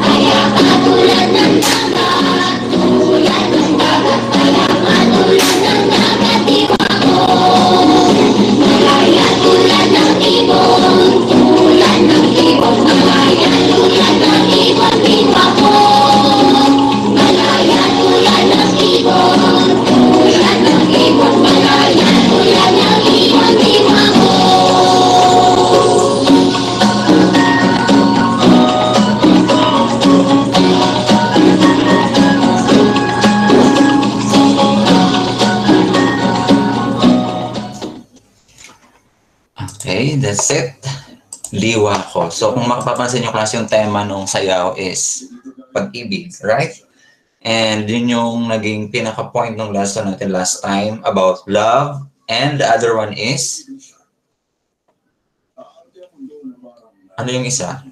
Kaya katulad ng dagat, tulad ng dagat, kaya katulad ng dagat, iwan ko. Malaya tulad ng ibon, tulad ng ibon, malaya tulad ng ibon, iwan ko. Malaya tulad ng ibon, tulad ng ibon, malaya tulad ng ibon, iwan ko. Okay, that's it. Liwa ko. So kung makapapansin nyo klase yung tema nung sayaw is pag-ibig, right? And yun yung naging pinaka-point ng lesson natin last time about love. And the other one is, ano yung isa?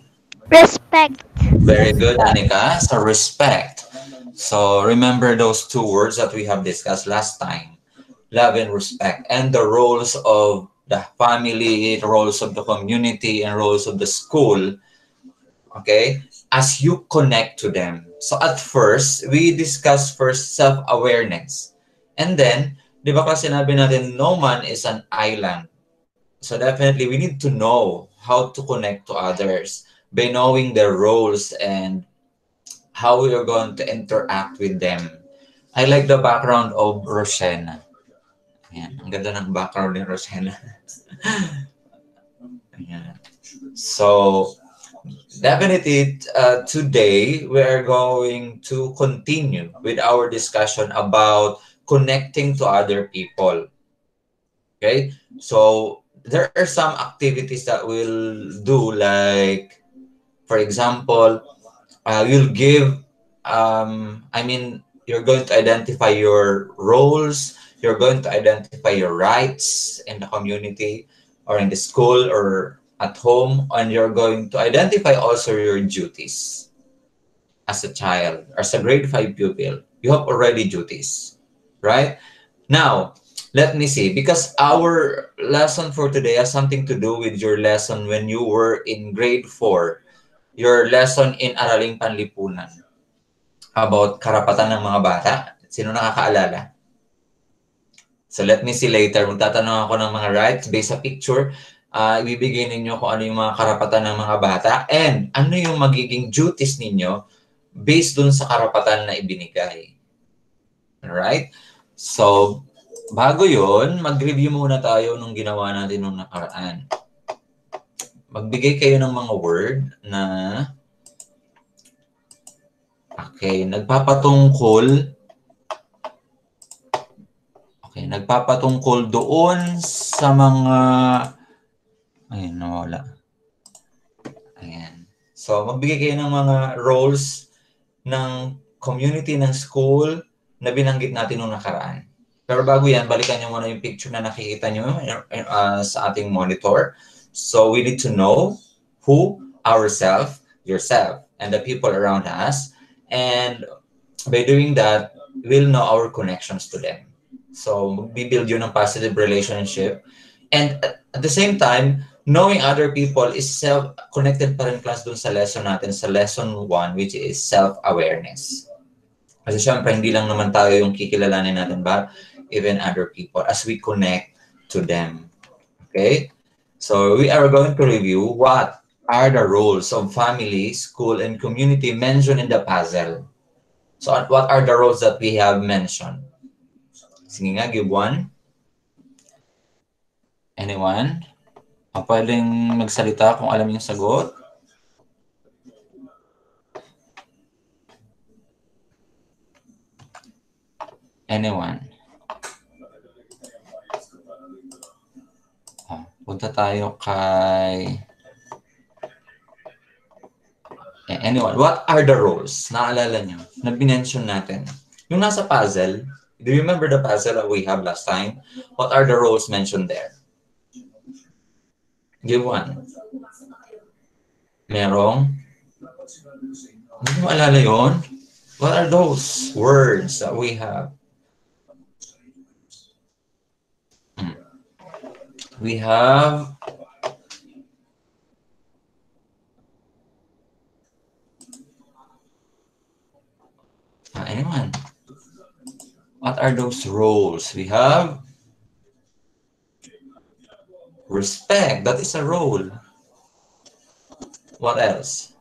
Respect. Very good, Anika. So respect. So remember those two words that we have discussed last time. Love and respect. And the roles of the family, the roles of the community, and roles of the school. Okay? As you connect to them. So at first, we discussed first self-awareness. And then, di ba kasi sinabi natin, no man is an island. So definitely, we need to know how to connect to others by knowing their roles and how we are going to interact with them. I like the background of Roshena. Ayan, ang ganda ng background ni Roshena. Ayan. So, definitely, today, we are going to continue with our discussion about connecting to other people. Okay? So, there are some activities that we'll do, like, for example, you'll give, you're going to identify your roles, you're going to identify your rights in the community or in the school or at home, and you're going to identify also your duties as a child, as a grade 5 pupil. You have already duties, right? Now, let me see, because our lesson for today has something to do with your lesson when you were in grade 4, your lesson in Araling Panlipunan about karapatan ng mga bata. Sino nakakaalala? So let me see later. Magtatanong ako ng mga rights based sa picture. Ibibigay ninyo kung ano yung mga karapatan ng mga bata and ano yung magiging duties ninyo based dun sa karapatan na ibinigay. Alright? So, bago yun, mag-review muna tayo nung ginawa natin nung nakaraan. Magbigay kayo ng mga word na nagpapatungkol doon sa mga ayun, nawala. Ayan. So, magbigay kayo ng mga roles ng community ng school na binanggit natin nung nakaraan. Pero bago yan, balikan nyo muna yung picture na nakikita nyo sa ating monitor. So, we need to know who, ourselves, yourself, and the people around us. And by doing that, we'll know our connections to them. So, build yun ng positive relationship. And at the same time, knowing other people is connected pa rin class dun sa lesson natin, sa lesson 1, which is self-awareness. Kasi syempre, hindi lang naman tayo yung kikilalanin natin, but even other people as we connect to them. Okay? So, we are going to review what are the roles of family, school, and community mentioned in the puzzle. So, what are the roles that we have mentioned? Sige nga, give one. Anyone? Pwedeng magsalita kung alam yung sagot. Anyone? Punta tayo kay... Anyone? What are the roles? Naalala nyo? Na binention natin. Yung nasa puzzle, do you remember the puzzle that we have last time? What are the roles mentioned there? Give one. Merong? Hindi mo alala yun? What are those words that we have? We have Anyone? What are those roles? We have respect. That is a role. What else?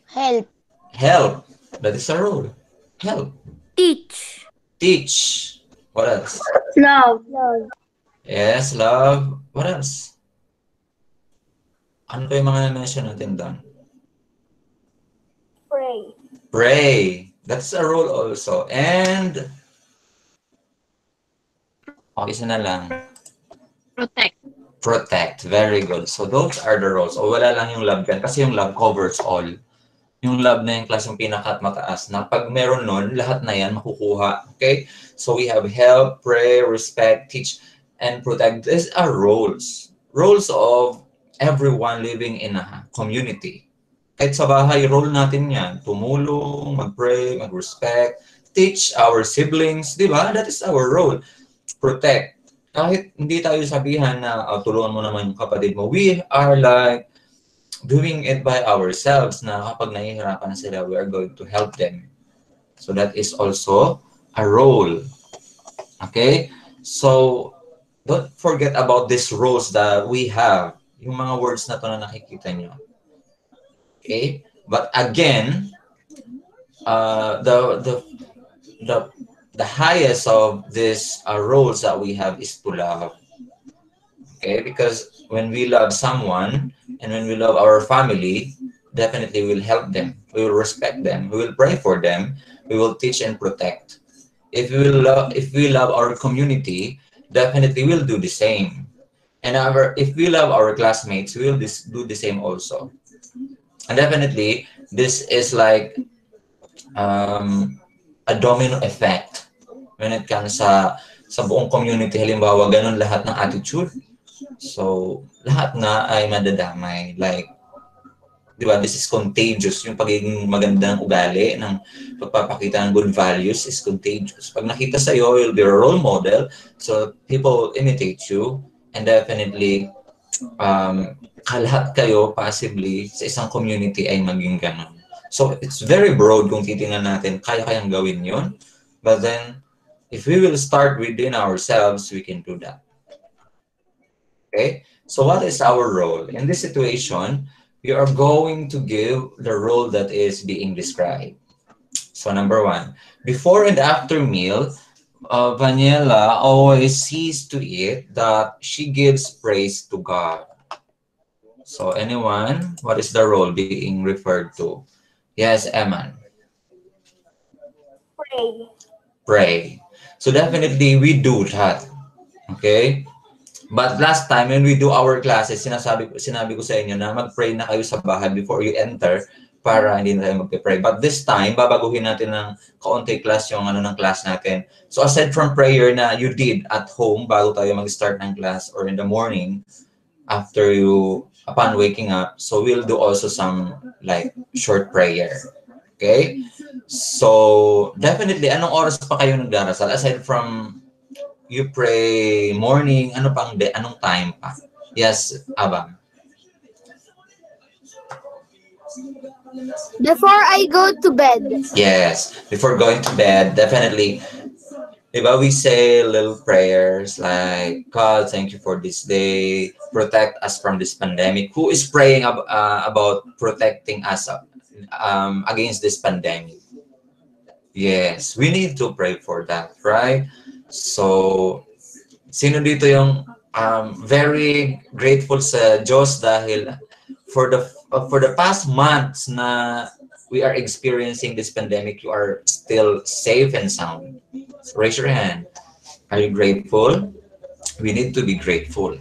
Help. Help. That is a role. Help. Teach. Teach. What else? Love. Love. Yes, love. What else? Ano pa yung mga na-mention natin doon? Pray. Pray. That's a role also. And isa na lang. Protect. Protect. Very good. So those are the roles. O wala lang yung love dyan kasi yung love covers all. Yung love na yung class yung pinaka at mataas na pag meron nun, lahat na yan makukuha. Okay? So we have help, pray, respect, teach, and protect. These are roles. Roles of everyone living in a community. Kahit sa bahay, role natin yan. Tumulong, mag-pray, mag-respect, teach our siblings. Di ba? That is our role. Protect. Kahit hindi tayo sabihan na tulungan mo naman yung kapatid mo, we are like doing it by ourselves na kapag nahihirapan na sila, we are going to help them. So that is also a role. Okay? So, don't forget about these roles that we have. Yung mga words na to na nakikita nyo. Okay? But again, the highest of these roles that we have is to love. Okay? Because when we love someone and when we love our family, definitely we'll help them. We will respect them. We will pray for them. We will teach and protect. If we love our community, definitely we'll do the same. And if we love our classmates, we will do the same also. And definitely, this is like a domino effect when it comes sa buong community. Halimbawa, ganun lahat ng attitude. So, lahat na ay madadamay. Like, di ba, this is contagious. Yung pagiging magandang ugali ng pagpapakita ng good values is contagious. Pag nakita sa'yo, you'll be a role model. So, people imitate you. And definitely, lahat kayo possibly sa isang community ay maging ganun. So, it's very broad kung titingnan natin, kaya-kayang gawin yun. But then, if we will start within ourselves, we can do that. Okay? So, what is our role? In this situation, we are going to give the role that is being described. So, number 1, before and after meal, Vaniela always sees to it that she gives praise to God. So, anyone, what is the role being referred to? Yes, Eman. Pray. Pray. So, definitely, we do that. Okay? But last time, when we do our classes, sinabi ko sa inyo na mag-pray na kayo sa bahay before you enter para hindi na tayo mag-pray. But this time, babaguhin natin ng kaunti class yung ng class natin. So aside from prayer na you did at home bago tayo mag-start ng class or in the morning, upon waking up, so we'll do also some like short prayer. Okay? So definitely, anong oras pa kayo nagdarasal? Aside from you pray morning, anong time pa? Yes, Abang. Before I go to bed. Yes, before going to bed, definitely. Diba, we say little prayers like, God, thank you for this day. Protect us from this pandemic. Who is praying about protecting us against this pandemic? Yes, we need to pray for that, right? So, sino dito yung very grateful sa Diyos dahil for the past months na we are experiencing this pandemic, you are still safe and sound. So raise your hand. Are you grateful? We need to be grateful,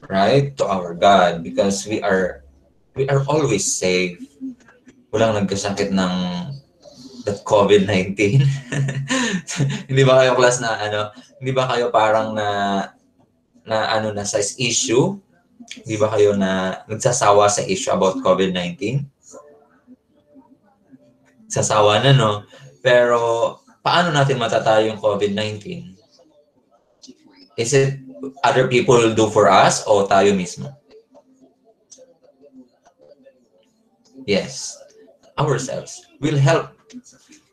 right, to our God because we are always safe. Walang nagkasakit ng that COVID-19. Hindi ba kayo class na hindi ba kayo parang na sa issue? Hindi ba kayo na nagsasawa sa issue about COVID-19? Sasawa na, no? Pero, paano natin matatayo yung COVID-19? Is it other people do for us o tayo mismo? Yes, ourselves. We'll help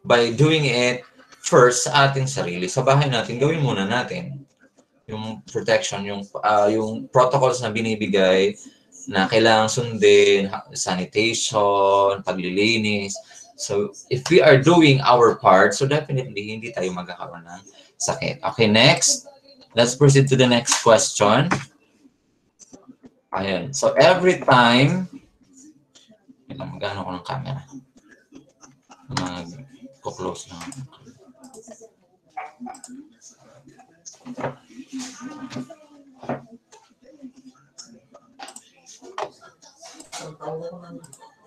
by doing it first sa ating sarili. Sa bahay natin, gawin muna natin yung protection, yung protocols na binibigay na kailangang sundin, sanitation, paglilinis. So, if we are doing our part, so definitely hindi tayo magkakaroon ng sakit. Okay, next. Let's proceed to the next question. Ayan. So, every time, magano ko ng camera. Mag-close lang.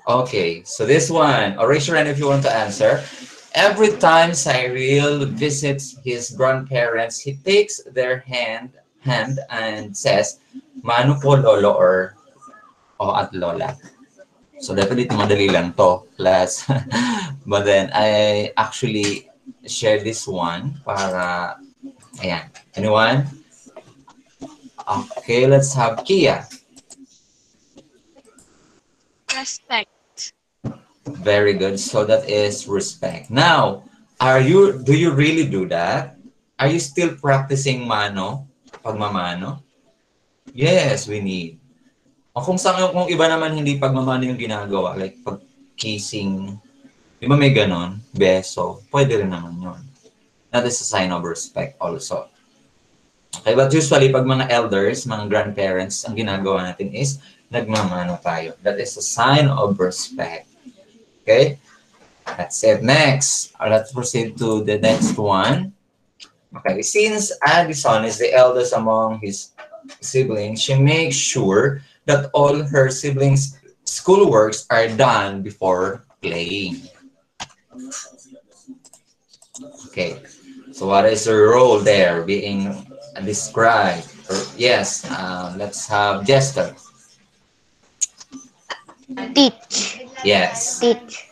Okay, so this one, or raise your hand if you want to answer. Every time Cyril visits his grandparents, he takes their hand and says, "Mano po lolo," or "O at lola." So definitely madali lang to, class. But then I actually share this one para, ayan. Anyone? Okay, let's have Kia. Respect. Very good. So that is respect. Now, do you really do that? Are you still practicing mano? Pagmamano? Yes, we need. O kung iba naman hindi pagmamano yung ginagawa, like pag-kissing, di ba may ganon? Beso, pwede rin naman yun. That is a sign of respect also. Okay, but usually pag mga elders, mga grandparents, ang ginagawa natin is nagmamano tayo. That is a sign of respect. Okay, that's it. Next, let's proceed to the next one. Okay, since Addison is the eldest among his siblings, she makes sure that all her siblings' schoolworks are done before playing. Okay, so what is her role there being described? Yes, let's have Jester. Teach. Yes. Teach.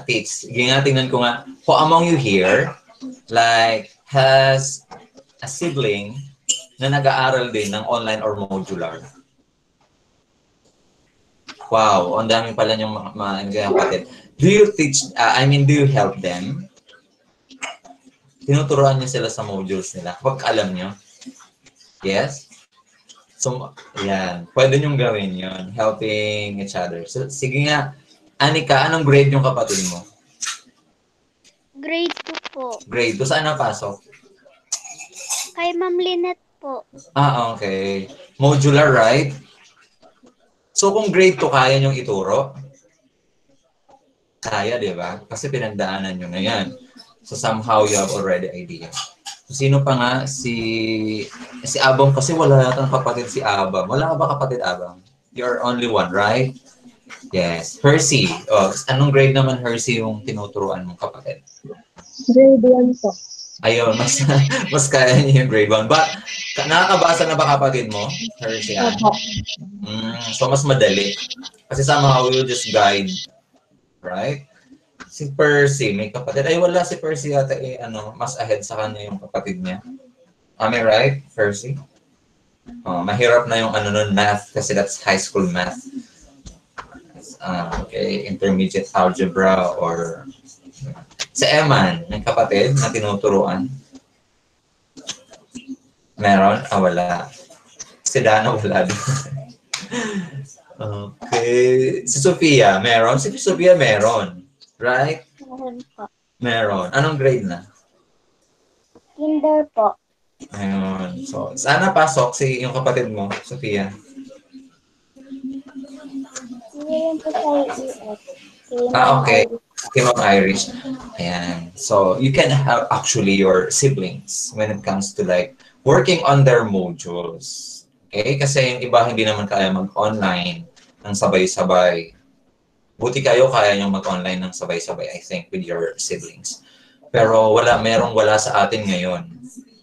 Teach. Sige nga, tingnan ko nga. Who among you here, like, has a sibling na nag-aaral din ng online or modular? Wow, ang dami pala niyong mga kapatid. Do you teach, do you help them? Tinuturuan niyo sila sa modules nila. Kapag alam niyo? Yes? So, yan. Pwede niyong gawin yun. Helping each other. So, sige nga. Anika, anong grade yung kapatid mo? Grade 2 po. Grade 2. Saan napasok? Kay Ma'am Lynette po. Okay. Modular, right? So, kung grade 2 kaya niyong ituro? Kaya, di ba? Kasi pinagdaanan niyo na yan. So, somehow you have already idea. Sino pa nga? Si Abang, kasi wala natang kapatid si Abang. Wala ka ba kapatid, Abang? You're only one, right? Yes. Hershey. Oh, anong grade naman, Hershey, yung tinuturuan mong kapatid? Grade 1 po. Ayun, mas kaya niya yung grade 1. Nakakabasa na ba kapatid mo, Hershey? Opo. So, mas madali. Kasi somehow we'll just guide. Right? Si Percy, may kapatid. Ay, wala si Percy yata mas ahead sa kanya yung kapatid niya. Am I right, Percy? Mahirap na yung nun, math, kasi that's high school math. Okay, intermediate algebra or... Si Eman, may kapatid na tinuturuan. Meron? Wala. Si Dana, wala din. Okay. Si Sofia, meron? Si Sofia, meron. Right? Meron po. Meron. Anong grade na? Kinder po. Ayun. So, saan napasok yung kapatid mo, Sofia? Meron po sa ES. Okay. Kay Ma'am Irish. Ayan. So, you can have actually your siblings when it comes to like working on their modules. Okay? Kasi yung iba hindi naman kaya mag-online ng sabay-sabay. Buti kayo kaya nyo mag-online ng sabay-sabay, I think, with your siblings. Pero merong wala sa atin ngayon.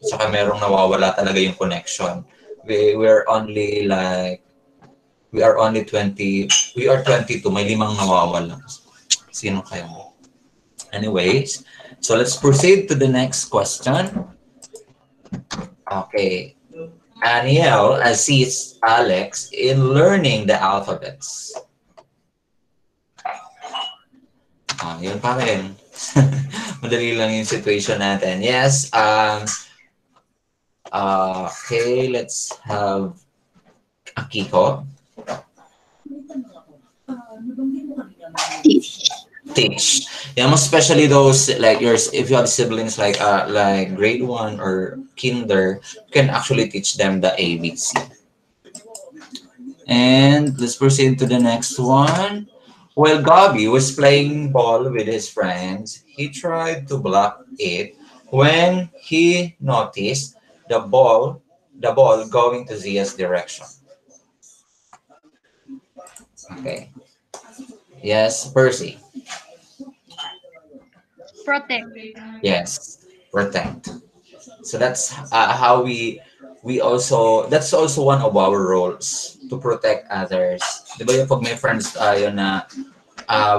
Saka merong nawawala talaga yung connection. We are only 22. May 5 nawawala. Sino kayo? Anyways, so let's proceed to the next question. Okay. Aniel assists Alex in learning the alphabets. Yun pa rin. Madali lang yung situation natin. Yes. Okay, let's have Akiko. Teach. Yeah, most especially those like yours, if you have siblings like grade 1 or kinder, you can actually teach them the ABC. And let's proceed to the next one. While Gabby was playing ball with his friends, he tried to block it when he noticed the ball going to Zia's direction. Okay. Yes, Percy. Protect. Yes, protect. So that's how we also, that's also one of our roles, to protect others. Di ba yung pag may friends tayo na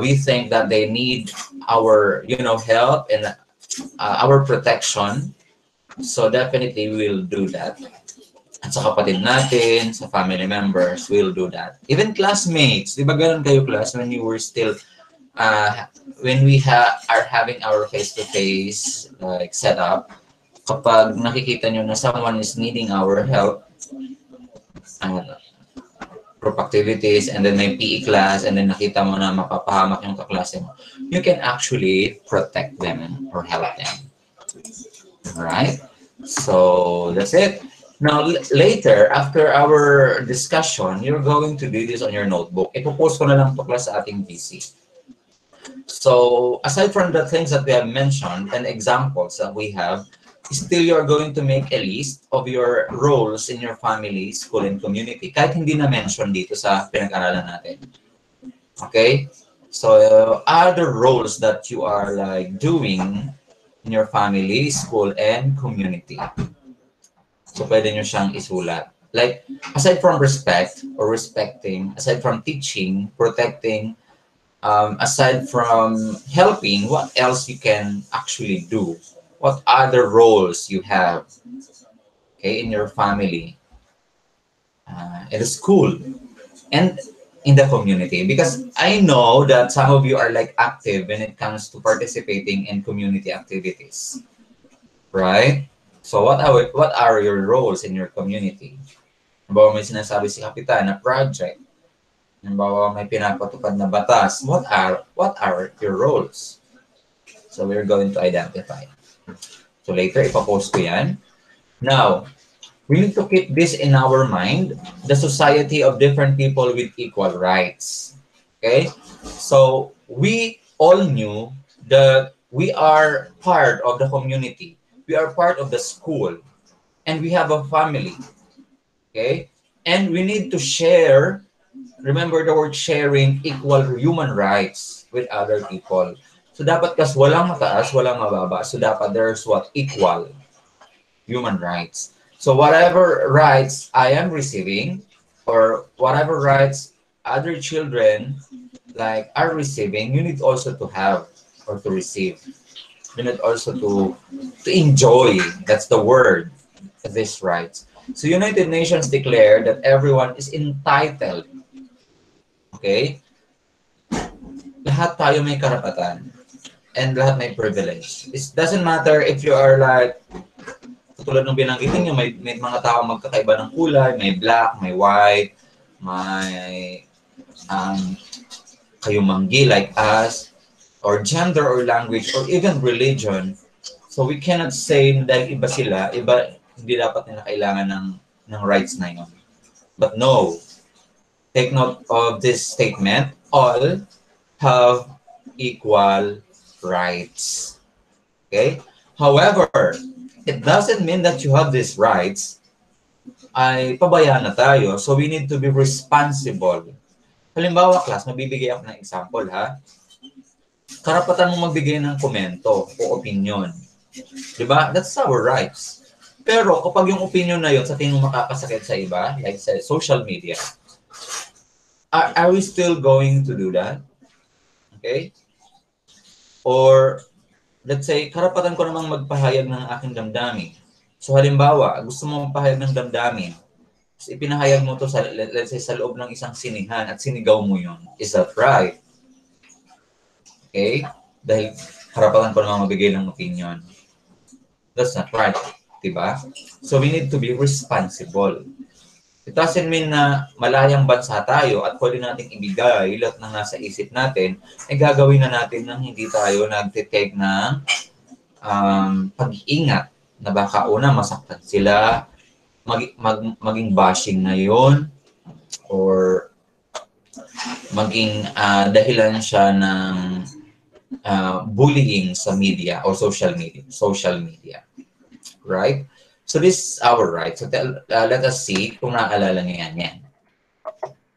we think that they need our, you know, help and our protection, so definitely we will do that. At sa kapatid natin, sa family members, we'll do that. Even classmates, di ba ganun kayo class when you were still when we are having our face-to-face like setup, kapag nakikita nyo na someone is needing our help, group activities, and then may PE class, and then nakita mo na mapapahamak yung kaklase mo, you can actually protect them or help them. Alright? So, that's it. Now, later, after our discussion, you're going to do this on your notebook. Ipopost ko na lang ito class sa ating PC. So, aside from the things that we have mentioned and examples that we have, still you're going to make a list of your roles in your family, school, and community. Kahit hindi na mention dito sa pinag-aralan natin. Okay? So, other roles that you are like doing in your family, school, and community. So, pwede nyo siyang isulat. Like, aside from respect or respecting, aside from teaching, protecting, aside from helping, what else you can actually do? What other roles you have, okay, in your family, in the school, and in the community? Because I know that some of you are like active when it comes to participating in community activities, right? So what are your roles in your community? Halimbawa may sinasabi si Kapitan na project. Halimbawa may pinapatupad na batas. What are your roles? So we're going to identify. So later, ipapost ko yan. Now, we need to keep this in our mind, the society of different people with equal rights. Okay? So, we all knew that we are part of the community. We are part of the school. And we have a family. Okay? And we need to share, remember the word sharing, equal human rights with other people. So dapat kas walang mataas, walang mababa. So dapat there's what? Equal human rights. So whatever rights I am receiving or whatever rights other children like are receiving, you need also to have or to receive. You need also to enjoy. That's the word. These rights. So United Nations declare that everyone is entitled. Okay? Lahat tayo may karapatan. And lahat may privilege. It doesn't matter if you are like, tulad ng binanggitin nyo, may mga tao magkakaiba ng kulay, may black, may white, may kayumanggi like us, or gender or language, or even religion. So we cannot say dahil iba sila, iba, hindi dapat nila kailangan ng rights na yun. But no, take note of this statement, all have equal rights. Okay? However, it doesn't mean that you have these rights ay pabayaan na tayo. So we need to be responsible. Halimbawa, class, mabibigay ako ng example, ha? Karapatan mo magbigay ng komento o opinion. Diba? That's our rights. Pero kapag yung opinion na yun sa tingin mo makakasakit sa iba, like sa social media, are we still going to do that? Okay? Or, let's say, karapatan ko namang magpahayag ng aking damdamin. So, halimbawa, gusto mo magpahayag ng damdamin, so, ipinahayag mo to sa, let's say, sa loob ng isang sinihan at sinigaw mo yun. Is that right? Okay? Dahil karapatan ko naman magbigay ng opinion. That's not right. Diba? So we need to be responsible. It doesn't mean na malayang bansa tayo at pwede nating ibigay lahat ng nasa isip natin, ay gagawin na natin nang hindi tayo nag-take ng pag-iingat na baka una masaktan sila, maging bashing na yun, or maging dahilan siya ng bullying sa media or social media. Right? So this is our right. So let us see kung naaalala niyo yan.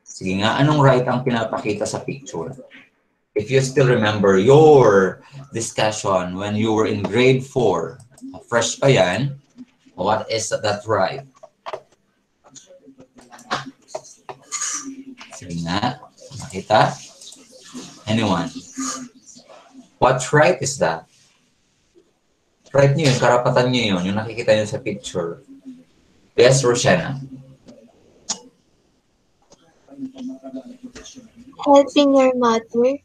Sige nga, anong right ang pinapakita sa picture? If you still remember your discussion when you were in grade 4, fresh pa yan, what is that right? Sige nga, makita? Anyone? What right is that? Right niyo yun, karapatan niyo yun, yung nakikita niyo sa picture. Yes, Roshana? Helping your mother.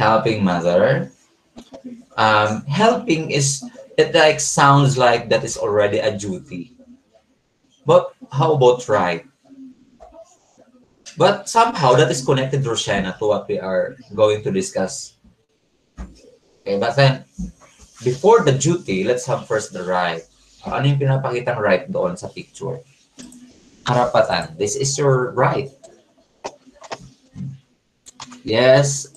Helping mother. Helping is, it like sounds like that is already a duty. But how about right? But somehow that is connected, Roshana, to what we are going to discuss. Okay, but then, before the duty, let's have first the right. Ano yung pinapakitang right doon sa picture? Karapatan. This is your right. Yes.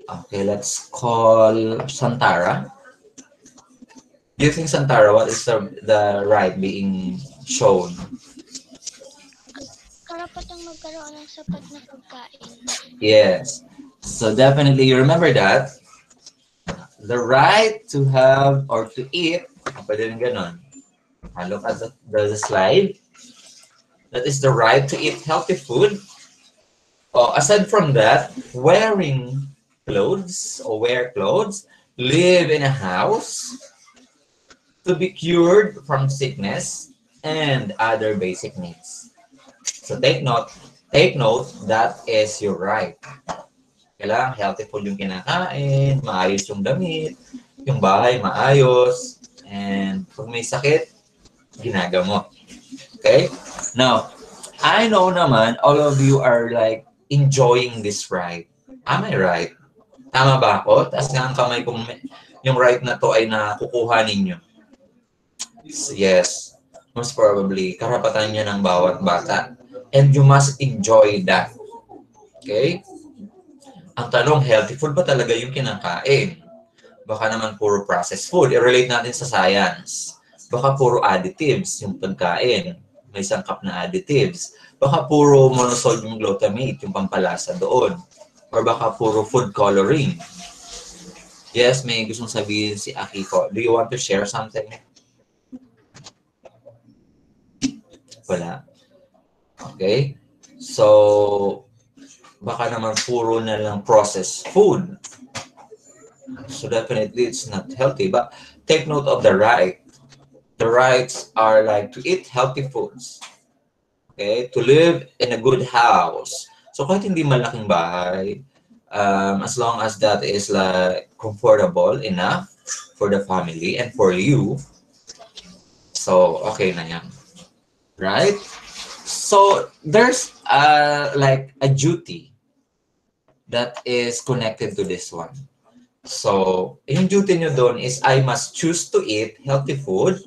Okay, let's call Santara. Do you think, Santara, what is the right being shown? Karapatang magkaroon ng sapat na pagkain. Yes. So definitely, you remember that. The right to have or to eat, pwede rin ganon. Look at the slide. That is the right to eat healthy food. Aside from that, wearing clothes or wear clothes, live in a house, to be cured from sickness, and other basic needs. So take note, that is your right. Kailangan healthy food yung kinakain, maayos yung damit, yung bahay maayos, and pag may sakit, ginagamot. Okay? Now, I know naman, all of you are like enjoying this right. Am I right? Tama ba ako? Taas nga ang kamay kung yung right na to ay nakukuha ninyo. Yes. Most probably, karapatan niya ng bawat bata. And you must enjoy that. Okay? Ang tanong, healthy food ba talaga yung kinakain? Baka naman puro processed food. I-relate natin sa science. Baka puro additives yung pagkain. May sangkap na additives. Baka puro monosodium glutamate yung pampalasa doon. Or baka puro food coloring. Yes, may gustong sabihin si Akiko. Do you want to share something? Wala. Okay? So, baka naman puro na lang processed food. So definitely it's not healthy. But take note of the right. The rights are like to eat healthy foods. Okay? To live in a good house. So kahit hindi malaking bahay, as long as that is like comfortable enough for the family and for you, so okay na yan. Right? So there's like a duty that is connected to this one. So yung duty nyo doon is I must choose to eat healthy food.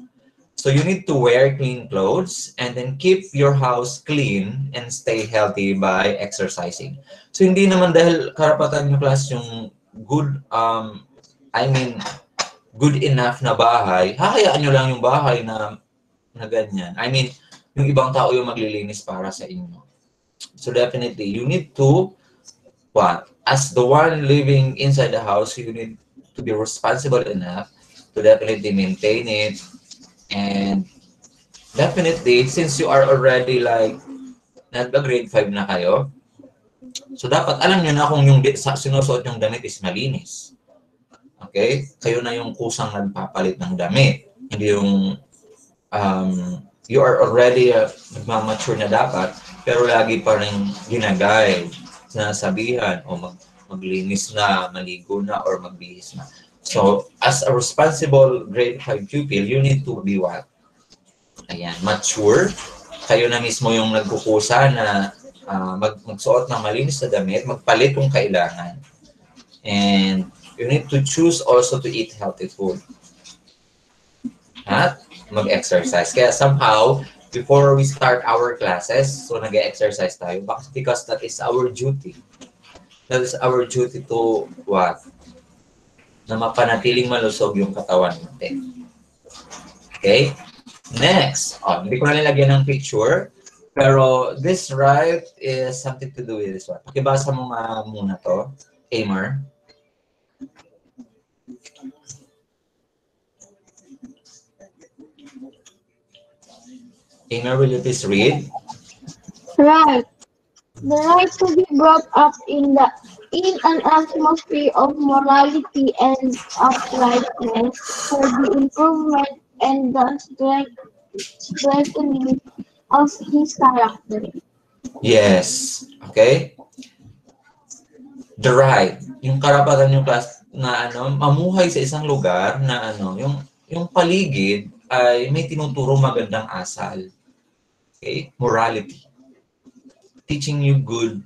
So you need to wear clean clothes and then keep your house clean and stay healthy by exercising. So hindi naman dahil karapatan nyo class yung good, good enough na bahay, hahayaan nyo lang yung bahay na ganyan. I mean, yung ibang tao yung maglilinis para sa inyo. So definitely, you need to, as the one living inside the house, you need to be responsible enough to definitely maintain it. And definitely, since you are already like, nag-grade 5 na kayo, so dapat alam nyo na kung yung sinusuot yung damit is malinis. Okay? Kayo na yung kusang nagpapalit ng damit. Hindi yung you are already nagmamature na dapat, pero lagi pa rin ginaguide sinasabihan o maglinis na, maligo na, or magbihis na. So, as a responsible grade 5 pupil, you need to be what? Ayan, mature. Kayo na mismo yung nagkukusa na magsuot ng malinis na damit, magpalit kung kailangan. And you need to choose also to eat healthy food. At mag-exercise. Kaya somehow, before we start our classes, so nag-exercise tayo because that is our duty. That is our duty to what? Na mapanatiling malusog yung katawan natin. Okay? Next. Hindi ko na nilagyan ng picture. Pero this right is something to do with this one. Pakibasa mo nga muna to. Amer. Amer, will you please read? Right. The right to be brought up in an atmosphere of morality and uprightness for the improvement and the strengthening of his character. Yes. Okay? The right. Yung karapatan yung class na mamuhay sa isang lugar na yung paligid ay may tinuturo magandang asal. Okay? Morality. Teaching you good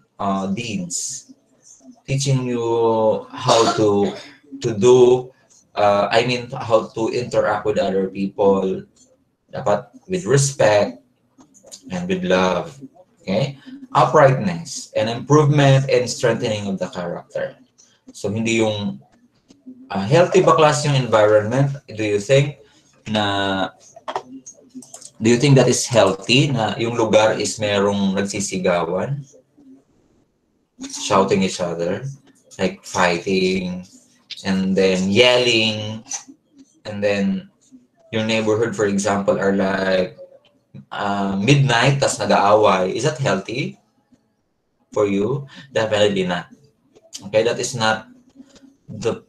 deeds. Teaching you how to do, how to interact with other people. Dapat with respect and with love. Okay? Uprightness and improvement and strengthening of the character. So, hindi yung healthy ba class yung environment? Do you think that is healthy na yung lugar is merong nagsisigawan? Shouting each other, like fighting, and then yelling, and then your neighborhood, for example, are like midnight, tas nag-aaway. Is that healthy for you? Definitely not. Okay, that is not the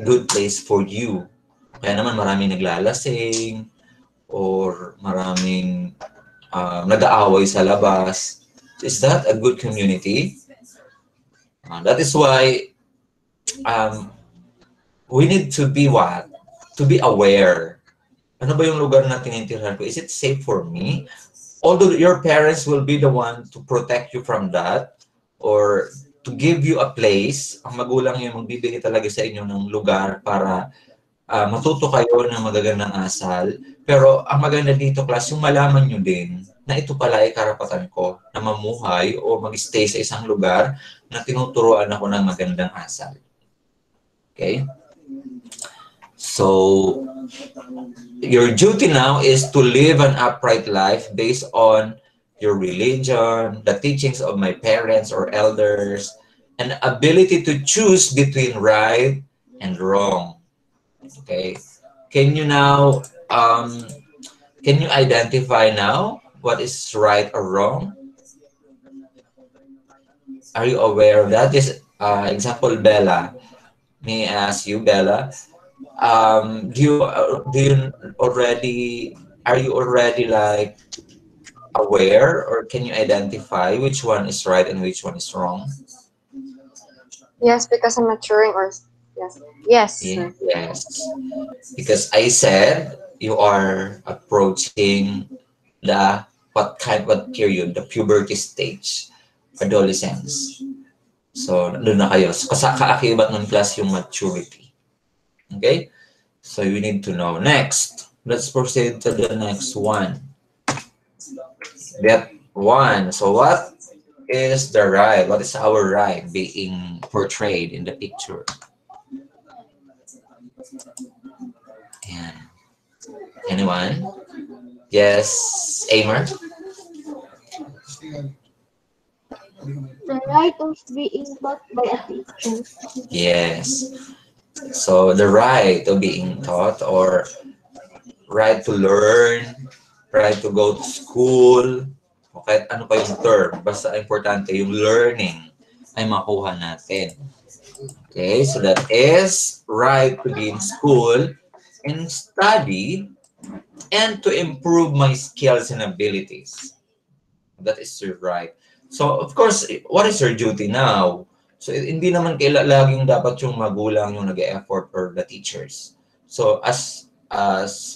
good place for you. Kaya naman maraming naglalasing, or maraming nag-aaway sa labas. Is that a good community? That is why we need to be what? To be aware. Ano ba yung lugar na tinitirhan ko? Is it safe for me? Although your parents will be the one to protect you from that or to give you a place, ang magulang yung magbibigay talaga sa inyo ng lugar para matuto kayo ng magagandang asal. Pero ang maganda dito, class, yung malaman nyo din na ito pala ay karapatan ko na mamuhay o mag-stay sa isang lugar na tinuturuan ako ng magandang asal. Okay? So, your duty now is to live an upright life based on your religion, the teachings of my parents or elders, and ability to choose between right and wrong. Okay? Can you now, can you identify now what is right or wrong? Are you aware of that? This example, Bella. May I ask you, Bella, are you already like aware, or can you identify which one is right and which one is wrong? Yes, because I'm maturing, or yes. Yes. Because I said you are approaching what period? The puberty stage, adolescence. So, doon na kayo. Kaakibat ng class yung maturity. Okay? So, you need to know. Next, let's proceed to the next one. That one. So, what is the right? What is our right being portrayed in the picture? Yeah. Anyone? Yes, Amer? The right of being taught by a teacher. Yes. So the right of being taught, or right to learn, right to go to school, okay, ano pa yung term, basta importante yung learning ay makuha natin. Okay, so that is right to be in school and study and to improve my skills and abilities. That is your right. So, of course, what is your duty now? So, hindi naman laging dapat yung magulang yung nag-e-effort or the teachers. So, as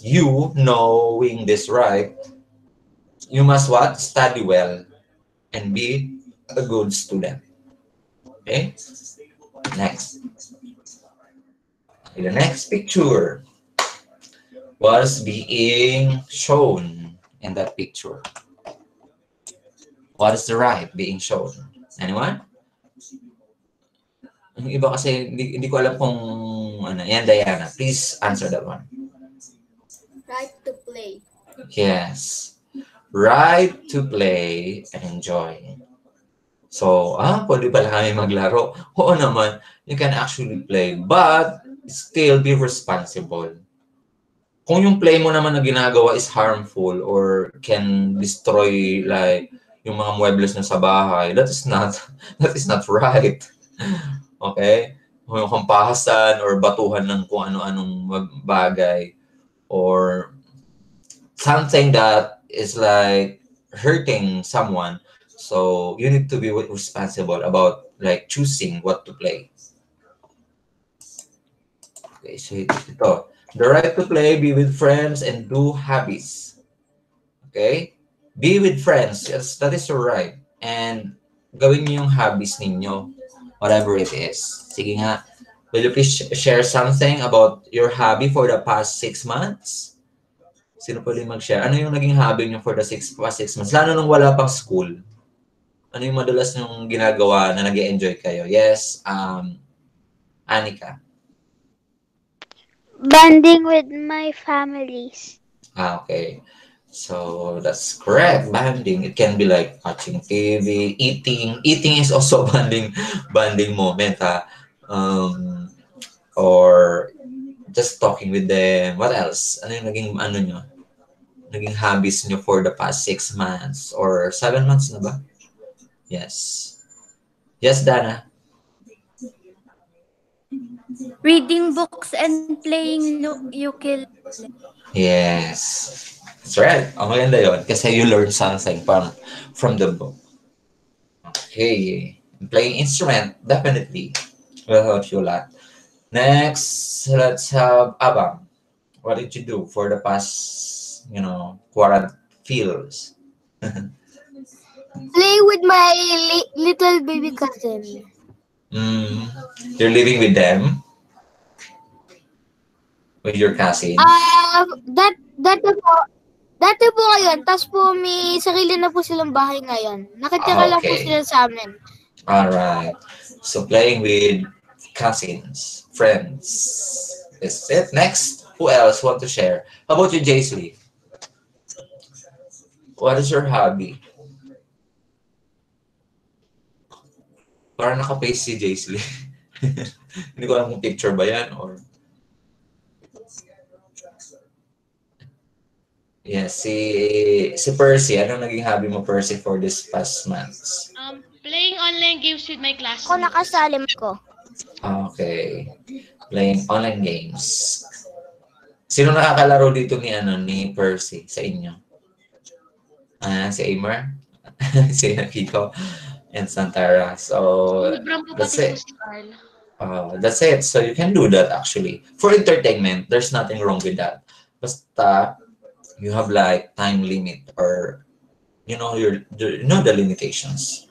you knowing this right, you must what? Study well and be a good student. Okay? Next. The next picture was being shown in that picture. What is the right being shown? Anyone? Yung iba kasi hindi ko alam kung ano. Yan, Diana. Please answer that one. Right to play. Yes. Right to play and enjoy. So, pwede pala kami maglaro. Oo naman, you can actually play. But, still be responsible. Kung yung play mo naman na ginagawa is harmful or can destroy like yung mga muebles na sa bahay, that is not right. Okay? Kung yung kampahasan or batuhan ng kung ano-anong bagay or something that is like hurting someone. So you need to be responsible about like choosing what to play. Okay, so ito. The right to play, be with friends, and do hobbies. Okay? Be with friends. Yes, that is your right. And gawin niyo yung hobbies ninyo. Whatever it is. Sige nga. Will you please share something about your hobby for the past 6 months? Sino pwede mag-share? Ano yung naging hobby niyo for the past 6 months? Lalo nung wala pang school. Ano yung madalas yung ginagawa na nag-e-enjoy kayo? Yes, Anika. Bonding with my families. Okay. So that's correct. Bonding. It can be like watching TV, eating. Eating is also bonding moment. Or just talking with them. What else? Ano yung naging hobbies nyo for the past 6 months or 7 months na ba? Yes. Yes, Dana. Reading books and playing ukulele. Yes. That's right. Ang maganda yun kasi you learn something from the book. Okay. Playing instrument, definitely. Will help you a lot. Next, let's have Abang. What did you do for the past, quarantine feels? Play with my little baby cousin. You're living with them? With your cousin? Dati po ngayon, tapos po may sarili na po silang bahay ngayon. Nakatira lang po Okay. sila sa amin. Alright. So playing with cousins, friends. Is it? Next, who else want to share? How about you, Jaisley? What is your hobby? Parang naka-paste si Jaisley. Hindi ko alam kung picture ba yan or... Yes, si Percy. Anong naging hobby mo, Percy, for this past months? Playing online games with my classmates. Ako nakasalim ko. Okay. Playing online games. Sino nakakalaro dito ni Percy sa inyo? Si Amer? Si Kiko? And Santara. So, that's it. That's it. So, you can do that actually. For entertainment, there's nothing wrong with that. Basta, you have like time limit or, you know the limitations.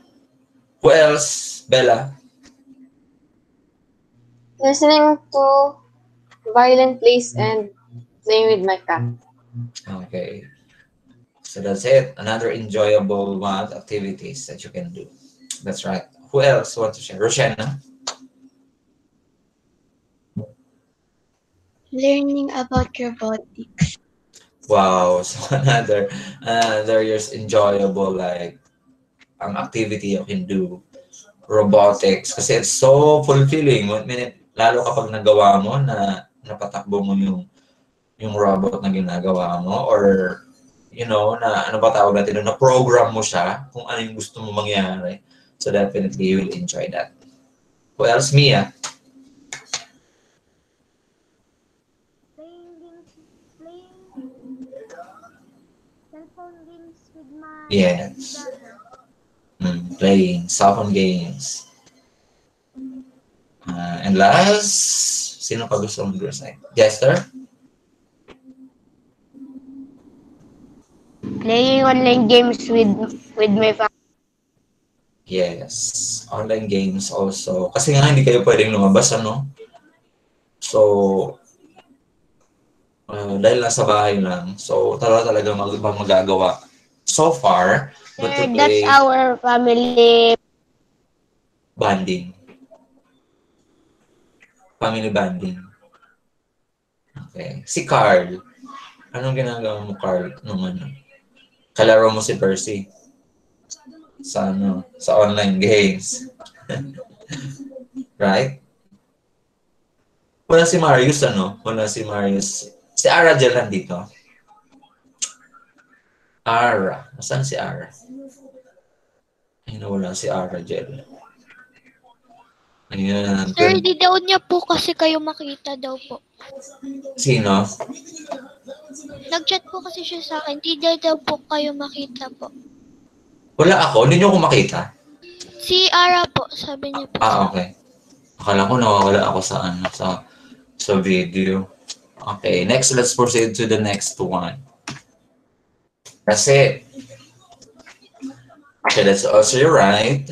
Who else? Bella? Listening to violin plays and playing with my cat. Okay. So that's it. Another enjoyable activities that you can do. That's right. Who else wants to share? Roshana? Learning about robotics. Wow. So another year's enjoyable like activity you can do. Robotics. Kasi it's so fulfilling. Lalo kapag nagawa mo na napatakbo mo yung robot na ginagawa mo or na ano ba tawag natin na program mo siya kung ano yung gusto mo mangyari. So definitely you will enjoy that. Who else? Mia? Playing cellphone games with my Yes. brother. playing cell phone games. And last, sino pa gusto mong recite? Jester? Playing online games with my family. Yes. Online games also. Kasi nga hindi kayo pwedeng lumabas, ano? So, dahil nasa bahay lang. So, talaga magagawa. So far, but to That's play our family. bonding. Family bonding. Okay. Si Carl. Anong ginagawa mo, Carl? Nung ano? Kalaro mo si Percy. Sa ano? Sa online games. Right? Wala si Marius, ano? Wala si Marius. Si Ara dyan lang dito. Ara. Saan si Ara? Ay, nawala si Ara dyan. Ayan. Sir, di daw niya po kasi kayo makita daw po. Sino? Nag-chat po kasi siya sa akin, di daw po kayo makita po. Wala ako. Hindi niyo ako makita. Si Ara po, sabi niya po. Okay. Akala ko nawawala ako sa ano, sa video. Okay, next, let's proceed to the next one. Kasi, okay, that's also your right.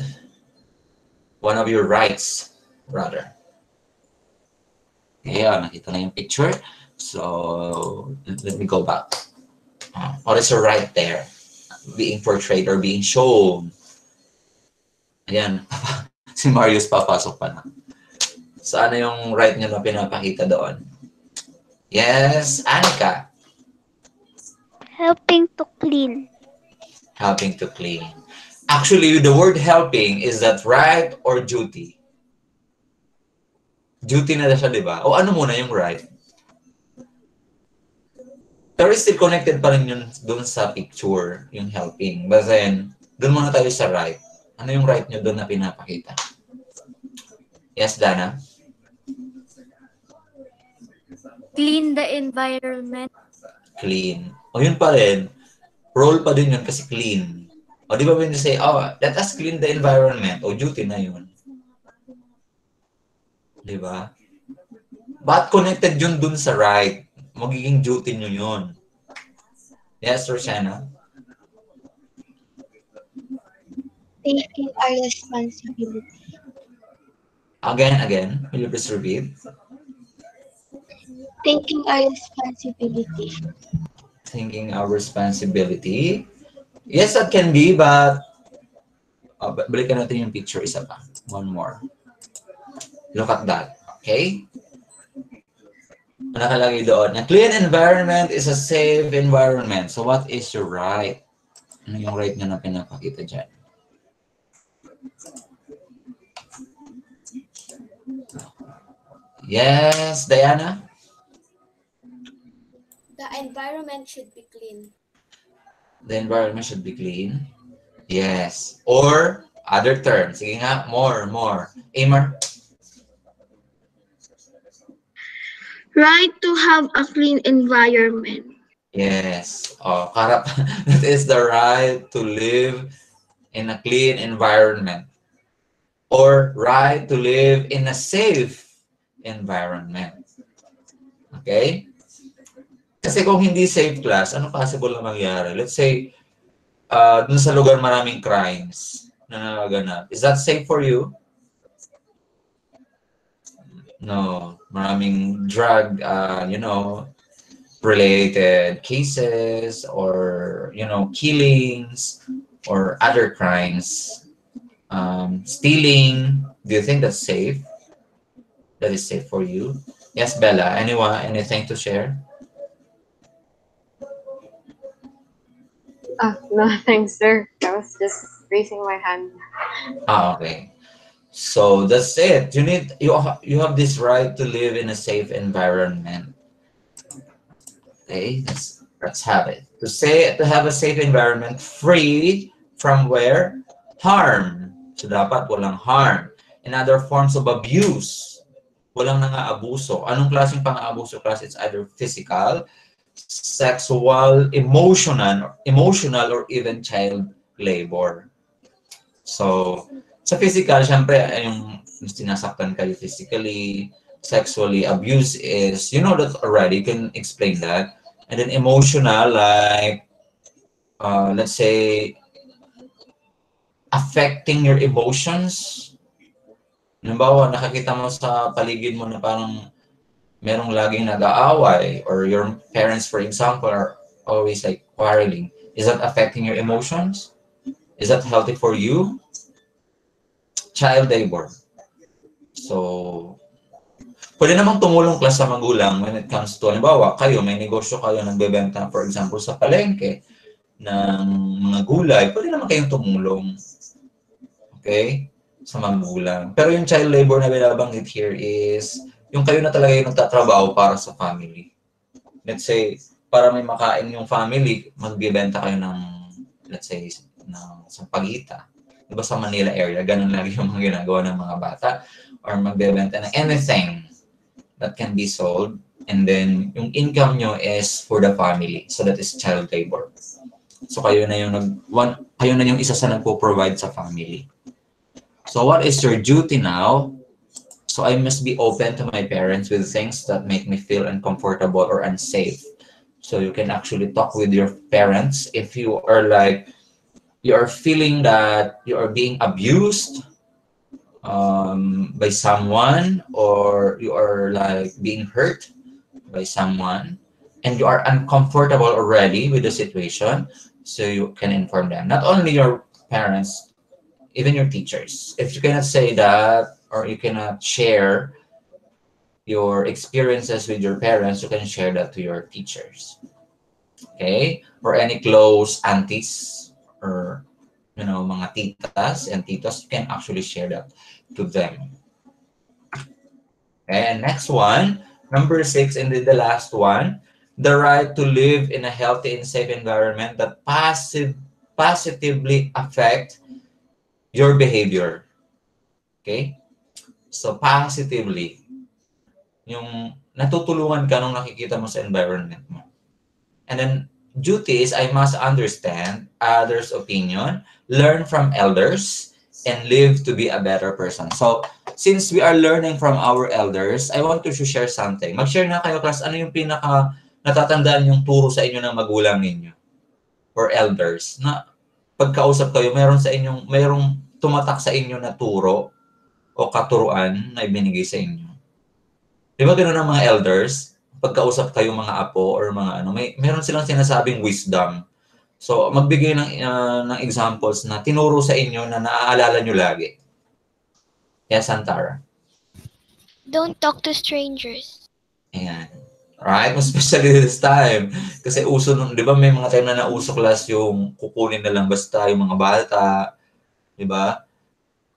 One of your rights, rather. Yeah, nakita na yung picture. So, let me go back. What is your right there? Being portrayed or being shown. Ayan, si Marius papasok pa na. Saan na yung right niya na pinapakita doon? Yes, Anika. Helping to clean. Helping to clean. Actually, the word helping, is that right or duty? Duty na siya, di ba? O ano muna yung right? Pero still connected pa rin yun doon sa picture, yung helping. But then, doon muna tayo sa right. Ano yung right nyo doon na pinapakita? Yes, Dana? Clean the environment. Clean. O yun pa rin. Role pa din yun kasi clean. O di ba when you say, oh, let us clean the environment. O duty na yun. Di ba? But connected yun dun sa right. Magiging duty nyo yun. Yes, Roshana? Taking our responsibility. Again. Will you please repeat? Taking our responsibility. Thinking our responsibility. Yes, that can be, but balikan natin yung picture isa pa. One more. Look at that. Okay? Nakalagay doon. A clean environment is a safe environment. So what is your right? Ano yung right nyo na pinapakita dyan? Yes, Diana? The environment should be clean. The environment should be clean. Yes. Or other terms. Sige nga, more. Amar? Right to have a clean environment. Yes. Oh, karap. That is the right to live in a clean environment. Or right to live in a safe environment. Okay? Kasi kung hindi safe class, ano possible na mangyari? Let's say, dun sa lugar maraming crimes na nagaganap. Is that safe for you? No. Maraming drug, related cases or, killings or other crimes. Stealing. Do you think that's safe? That is safe for you? Yes, Bella. Anything to share? No, thanks, sir. I was just raising my hand. Okay. So that's it. You have this right to live in a safe environment. Okay, let's have it. To have a safe environment free from where? Harm. So dapat walang harm. And other forms of abuse. Walang nang-aabuso. Anong klaseng pang-aabuso class? It's either physical, sexual, emotional, or even child labor. So, sa physical, syempre, yung sinasaktan kayo physically, sexually, abuse is, you know that already, you can explain that. And then emotional, like, let's say, affecting your emotions. Halimbawa, nakakita mo sa paligid mo na parang merong laging nag-aaway, or your parents, for example, are always like quarreling. Is that affecting your emotions? Is that healthy for you? Child labor. So, pwede namang tumulong class sa magulang when it comes to, halimbawa, kayo, may negosyo kayo, nagbebenta, for example, sa palengke ng mga gulay, pwede naman kayong tumulong. Okay? Sa magulang. Pero yung child labor na binabanggit here is, yung kayo na talaga yung nagtatrabaho para sa family. Let's say, para may makain yung family, magbibenta kayo ng, let's say, ng sampagita. Diba sa Manila area, ganun lagi yung mga ginagawa ng mga bata. Or magbibenta ng anything that can be sold. And then, yung income nyo is for the family. So that is child labor. So kayo na yung isa sa nagpo-provide sa family. So what is your duty now? So I must be open to my parents with things that make me feel uncomfortable or unsafe. So you can actually talk with your parents if you are like, you are feeling that you are being abused by someone, or you are like being hurt by someone, and you are uncomfortable already with the situation, so you can inform them. Not only your parents, even your teachers. If you cannot say that, or you cannot share your experiences with your parents, you can share that to your teachers. Okay? Or any close aunties, or mga titas and titos, you can actually share that to them. And next one, number 6, and the last one, the right to live in a healthy and safe environment that positively affect your behavior. Okay? So, positively, yung natutulungan ka nung nakikita mo sa environment mo. And then, duty is I must understand others' opinion, learn from elders, and live to be a better person. So, since we are learning from our elders, I want to share something. Mag-share na kayo, class, ano yung pinaka natatandaan yung turo sa inyo ng magulang ninyo or elders na pagkausap kayo, mayroong tumatak sa inyo na turo o katuruan na ibinigay sa inyo. Di ba gano'n ang mga elders? Pagkausap kayo mga apo or mga meron silang sinasabing wisdom. So, magbigay ng examples na tinuro sa inyo na naaalala nyo lagi. Yes, Santara? Don't talk to strangers. Ayan. Right? Especially this time. Kasi uso di ba may mga time na nauso class yung kukunin na lang basta yung mga bata. Di ba?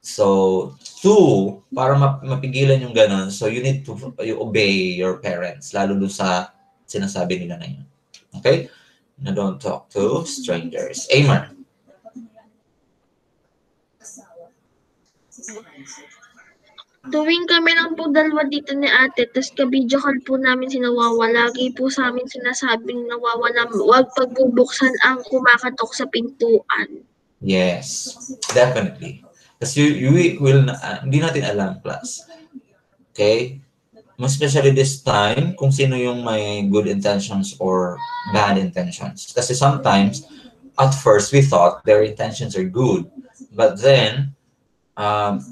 So, para mapigilan yung ganun, so you need to obey your parents, lalo doon sa sinasabi nila na yun. Okay? Na don't talk to strangers. Amen. Tuwing kami lang po dalawa dito ni ate, tapos ka-video call po namin si Nawawa, lagi po sa amin sinasabing Nawawa na huwag pagbubuksan ang kumakatok sa pintuan. Yes, definitely. Kasi you will, hindi natin alam, class. Okay? Most especially this time, kung sino yung may good intentions or bad intentions. Kasi sometimes, at first, we thought their intentions are good. But then,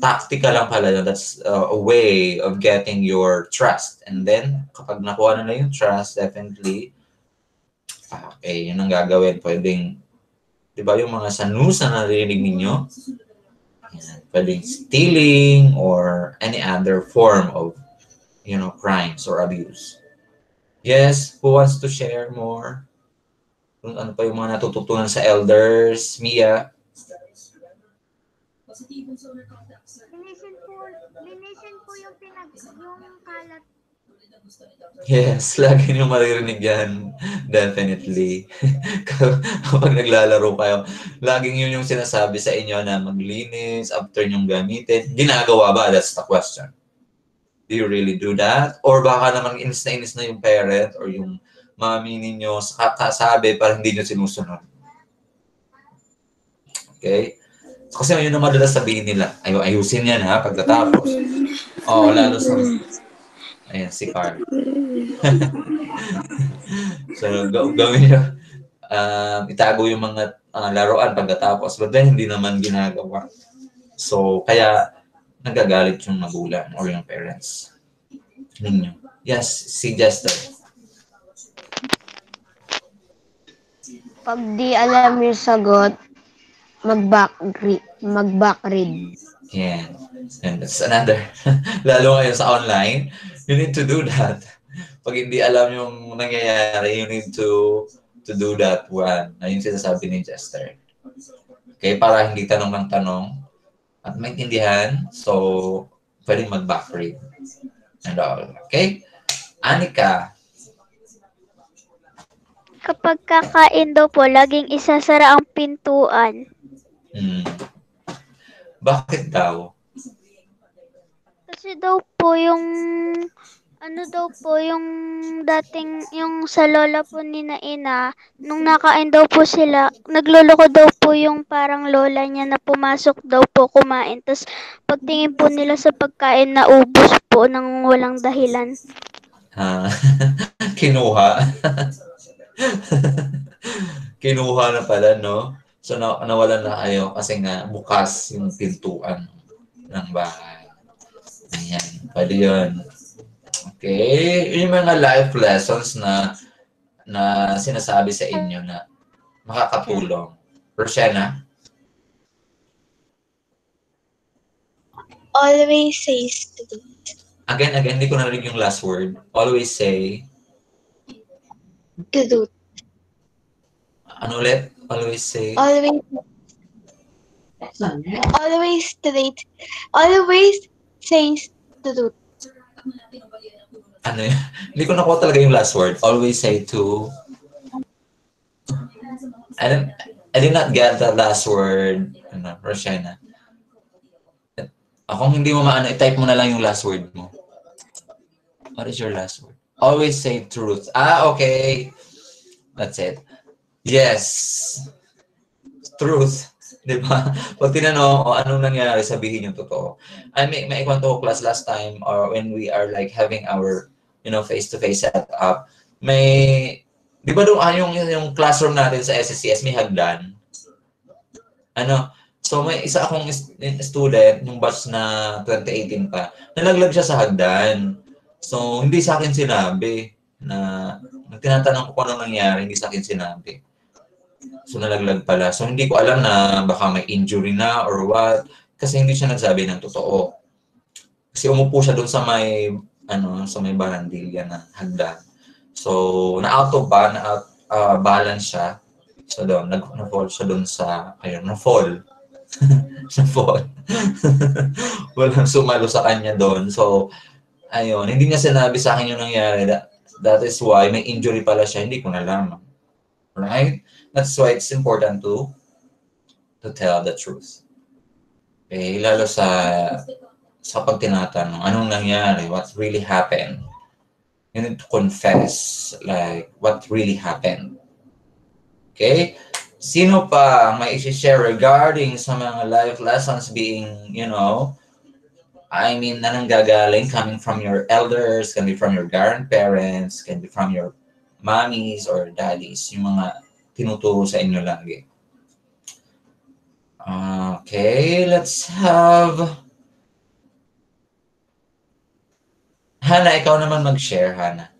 tactical lang pala yun. That's a way of getting your trust. And then, kapag nakuha na yung trust, definitely, okay, yun ang gagawin. Pwedeng, di ba yung mga sanus na narinig ninyo? Pwedeng stealing or any other form of, crimes or abuse. Yes, who wants to share more? Ano pa yung mga natututunan sa elders? Mia? Linisin po yung kalat. Yes, lagi nyo maririnig yan. Definitely. Kapag naglalaro kayo, laging yun yung sinasabi sa inyo na maglinis after nyong gamitin. Ginagawa ba? That's the question. Do you really do that? Or baka naman inis na yung parent or yung mami ninyo sa kasabi para hindi nyo sinusunod. Okay? Kasi yun ang madalas sabihin nila, ayusin yan ha, pagkatapos. Lalo sa... Ayan, si Carl. So, gawin nyo, itago yung mga laruan pagkatapos, but then hindi naman ginagawa. So, kaya nagagalit yung magulang or yung parents ninyo. Yes, si Jester. Pag di alam yung sagot, mag-back read. Yeah. And that's another. Lalo ngayon sa online, you need to do that. Pag hindi alam yung nangyayari, you need to do that one. Ayun sinasabi ni Jester. Okay, para hindi tanong ng tanong at maintindihan, so pwedeng mag-back read and all. Okay? Anika. Kapag kakain daw po, laging isasara ang pintuan. Bakit daw? Kasi daw po yung yung dating, yung sa lola po ni Ina, nung nakain daw po sila, nagluloko daw po yung parang lola niya na pumasok daw po kumain. Tapos pagtingin po nila sa pagkain, naubos po ng walang dahilan. Kinuha. Kinuha na pala, no? So, nawalan na kayo kasi nga bukas yung pintuan ng bahay. Ayan, pwede yun. Okay, yung mga life lessons na sinasabi sa inyo na makakatulong. Roshena? Always say truth. Again, hindi ko narinig yung last word. Always say... Truth. Ano ulit? Always say... Always straight. Always say truth. Ano yun? Hindi ko nakuha talaga yung last word. Always say to... I did not get the last word. Roshena. Kung hindi mo maano, i-type mo na lang yung last word mo. What is your last word? Always say truth. Okay. That's it. Yes. Truth. Diba? Pag tinanong, anong nangyari, sabihin yung totoo. May ikwento ko class last time, or when we are like having our, face-to-face setup, di ba doon yung classroom natin sa SSCS, may hagdan? So may isa akong student, yung batch na 2018 pa, nalaglag siya sa hagdan. So hindi sa akin sinabi na, tinatanong ko kung anong nangyari, hindi sa akin sinabi. So nalaglag pala. So hindi ko alam na baka may injury na or what, kasi hindi siya nagsabi ng totoo. Kasi umupo siya doon sa may, sa may barandilya na hagdan. So na-out of balance siya. So doon, na-fall siya doon sa, na-fall. Na-fall. Walang sumalo sa kanya doon. So, ayun, hindi niya sinabi sa akin yung nangyari. That is why may injury pala siya. Hindi ko nalaman. Right? That's why it's important to tell the truth. Okay? Lalo sa pag tinatanong, anong nangyari? What really happened? You need to confess, like, what really happened. Okay? Sino pa may i-share regarding sa mga life lessons being, na nanggagaling, coming from your elders, can be from your grandparents, can be from your mommies or daddies, yung mga tinuturo sa inyo lagi. Okay, let's have... Hana, ikaw naman mag-share, Hana.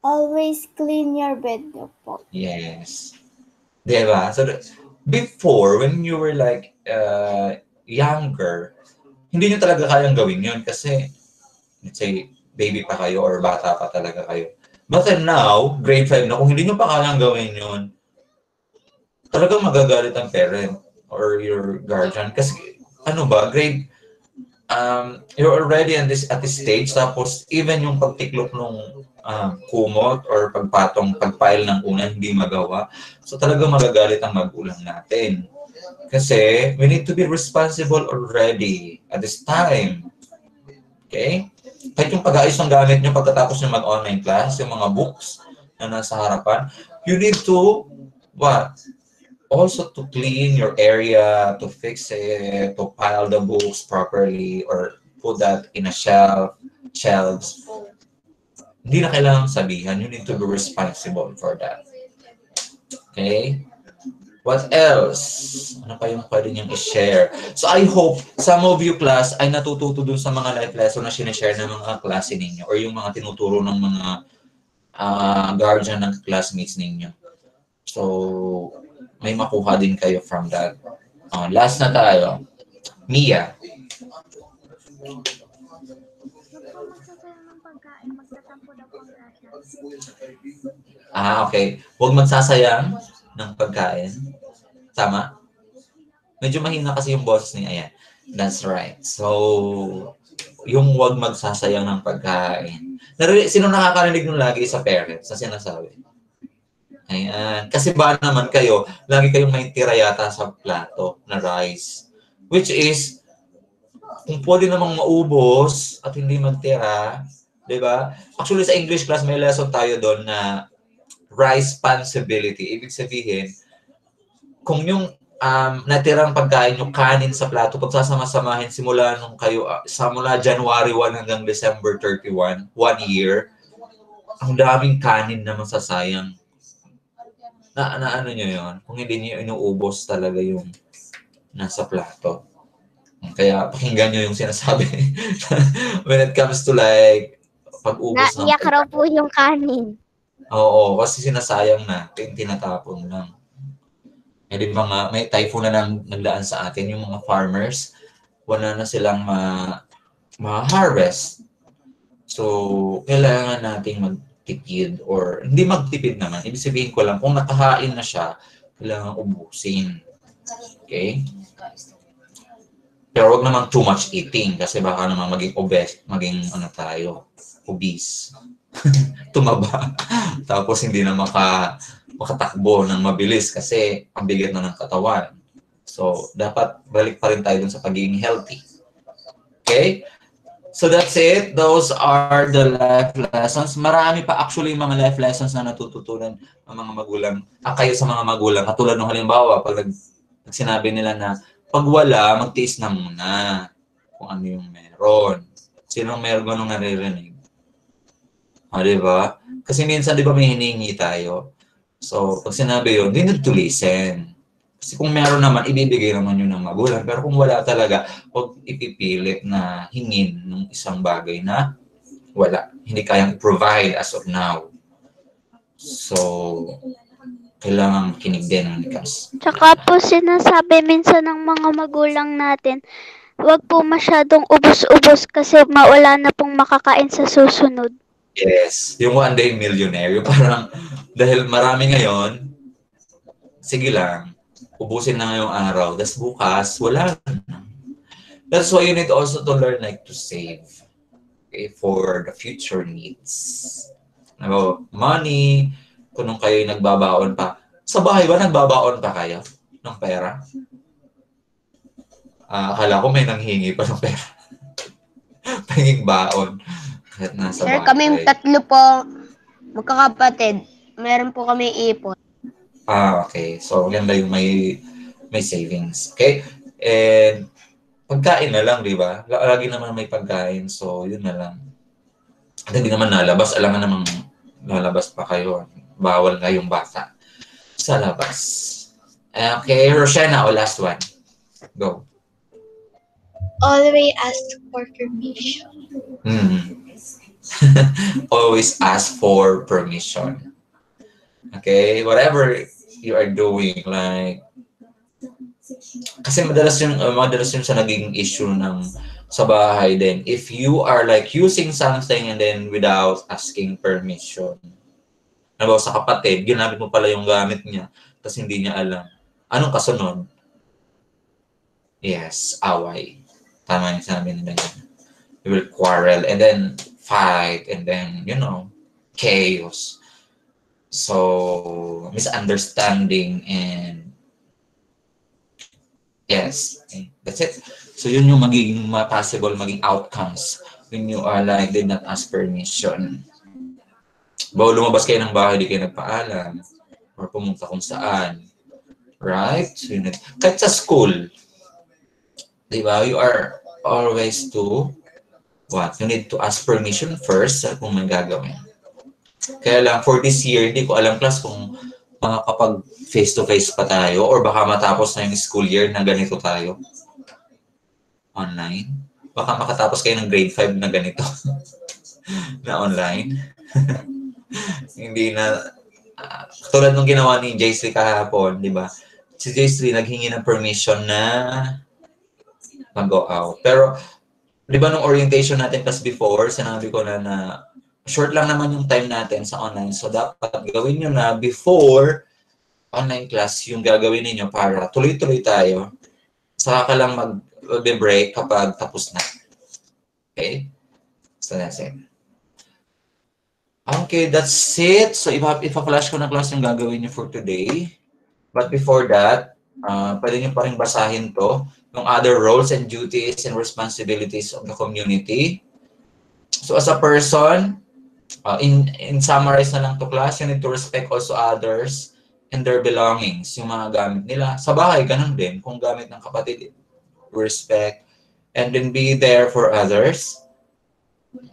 Always clean your bed po. Yes. Diba? So, before, when you were like younger, hindi nyo talaga kayang gawin yun kasi, let's say, baby pa kayo or bata pa talaga kayo. But then now, grade 5 na, kung hindi nyo pa kayang gawin yun, talagang magagalit ang parent or your guardian. Kasi, you're already at this stage, tapos even yung pagtiklop nung kumot or pagpile ng unan, hindi magawa. So talagang magagalit ang magulang natin. Kasi we need to be responsible already at this time. Okay? Kahit yung pag-aayos ng gamit nyo pagkatapos nyo mag-online class, yung mga books na nasa harapan, you need to, also to clean your area, to fix it, to pile the books properly, or put that in a shelves. Hindi na kailangang sabihan. You need to be responsible for that. Okay? What else? Ano pa yung pwede niyong i-share? So I hope some of you class ay natututo dun sa mga life lesson na sinishare ng mga klase ninyo or yung mga tinuturo ng mga guardian ng classmates ninyo. So may makuha din kayo from that. Last na tayo. Mia. Okay. Huwag magsasayang ng pagkain. Tama? Medyo mahina kasi yung boses niya. Ayan. That's right. So, yung huwag magsasayang ng pagkain. Sino nakakarinig nung lagi sa parents na sinasabi? Ayan. Kasi ba naman kayo, lagi kayong may tira yata sa plato na rice. Which is, kung pwede namang maubos at hindi magtira, di ba? Actually, sa English class, may lesson tayo doon na responsibility. Ibig sabihin, kung yung natirang pagkain yung kanin sa plato, pagsasama-samahin simula nung kayo, mula January 1 hanggang December 31, 1 year, ang daming kanin na masasayang. Na ano nyo yun? Kung hindi nyo inuubos talaga yung nasa plato. Kaya pakinggan nyo yung sinasabi when it comes to like pag-ubos ng Naiyak raw po yung kanin. Oo, kasi sinasayang na, tinatapon lang. Eh di mga, may typhoon na nagdaan sa atin, yung mga farmers, wala na silang ma-harvest. So, kailangan nating magtipid or, hindi magtipid naman. Ibig sabihin ko lang, kung nakahain na siya, kailangan ubusin. Okay? Pero wag naman too much eating kasi baka naman maging obese, maging obese. Tumaba. Tapos hindi na makatakbo ng mabilis kasi ang bigat na ng katawan. So, dapat balik pa rin tayo dun sa pagiging healthy. Okay? So, that's it. Those are the life lessons. Marami pa actually mga life lessons na natututunan ng mga magulang. Kayo sa mga magulang. Katulad ng halimbawa, pag sinabi nila na pag wala, magtiis na muna kung ano yung meron. Sinong meron ganong naririnig? Diba? Kasi minsan, di ba, may hiningi tayo. So, pag sinabi yun, they need to listen. Kasi kung meron naman, ibibigay naman yun ng magulang. Pero kung wala talaga, huwag ipipilit na hingin ng isang bagay na wala. Hindi kayang provide as of now. So, kailangan kinig din ng likas. Tsaka po sinasabi minsan ng mga magulang natin, huwag po masyadong ubos-ubos kasi mawala na pong makakain sa susunod. Yes, yung one day millionaire, yung parang dahil marami ngayon, sige lang, ubusin na ngayong araw, tas bukas, wala na. That's why you need also to learn like to save, okay, for the future needs. Money, kung nung kayo nagbabaon pa. Sa bahay ba nagbabaon pa kayo ng pera? Akala ko may nanghingi pa ng pera. Pahinging baon. Sir, kami tatlo po, magkakapatid. Meron po kami ipon. Okay. So, maganda yung may savings. Okay? And, pagkain na lang, di ba? Lagi naman may pagkain. So, yun na lang. At hindi naman nalabas. Alam nga namang lalabas pa kayo. Bawal nga yung bata sa labas. Okay, Roshana, last one. Go. Always ask for permission. Always ask for permission. Okay, whatever you are doing, like, kasi madalas yun sa naging issue ng sa bahay din. If you are like using something and then without asking permission, nabaw sa kapatid, ginamit mo pala yung gamit niya, tapos hindi niya alam. Anong kasunod? Yes, away. Tama yung sabi nila niya. We will quarrel and then fight and then, chaos. So, misunderstanding and yes, that's it. So, yun yung magiging possible maging outcomes when you are like, did not ask permission. Bawa lumabas kayo ng bahay, di kayo nagpaalam or pumunta kung saan. Right? So, kahit sa school, di ba, you are always to, what? You need to ask permission first kung may gagawin. Kaya lang, for this year, hindi ko alam, class, kung makakapag face-to-face pa tayo or baka matapos na yung school year na ganito tayo. Online. Baka makatapos kayo ng grade 5 na ganito. Na online. Hindi na, tulad nung ginawa ni J3 kahapon, di ba? Si J3 naghingi ng permission na mag-go out. Pero, di ba nung orientation natin class before, sinabi ko na short lang naman yung time natin sa online. So, dapat gawin nyo na before online class yung gagawin niyo para tuloy-tuloy tayo. Saka ka lang mag-break kapag tapos na. Okay? So, that's it. Okay, that's it. So, ipa-flash ko na class yung gagawin niyo for today. But before that, pwede niyo pa rin basahin to, yung other roles and duties and responsibilities of the community. So, as a person, in summarize na lang to class, you need to respect also others and their belongings, yung mga gamit nila. Sa bahay, ganun din. Kung gamit ng kapatid, respect. And then be there for others.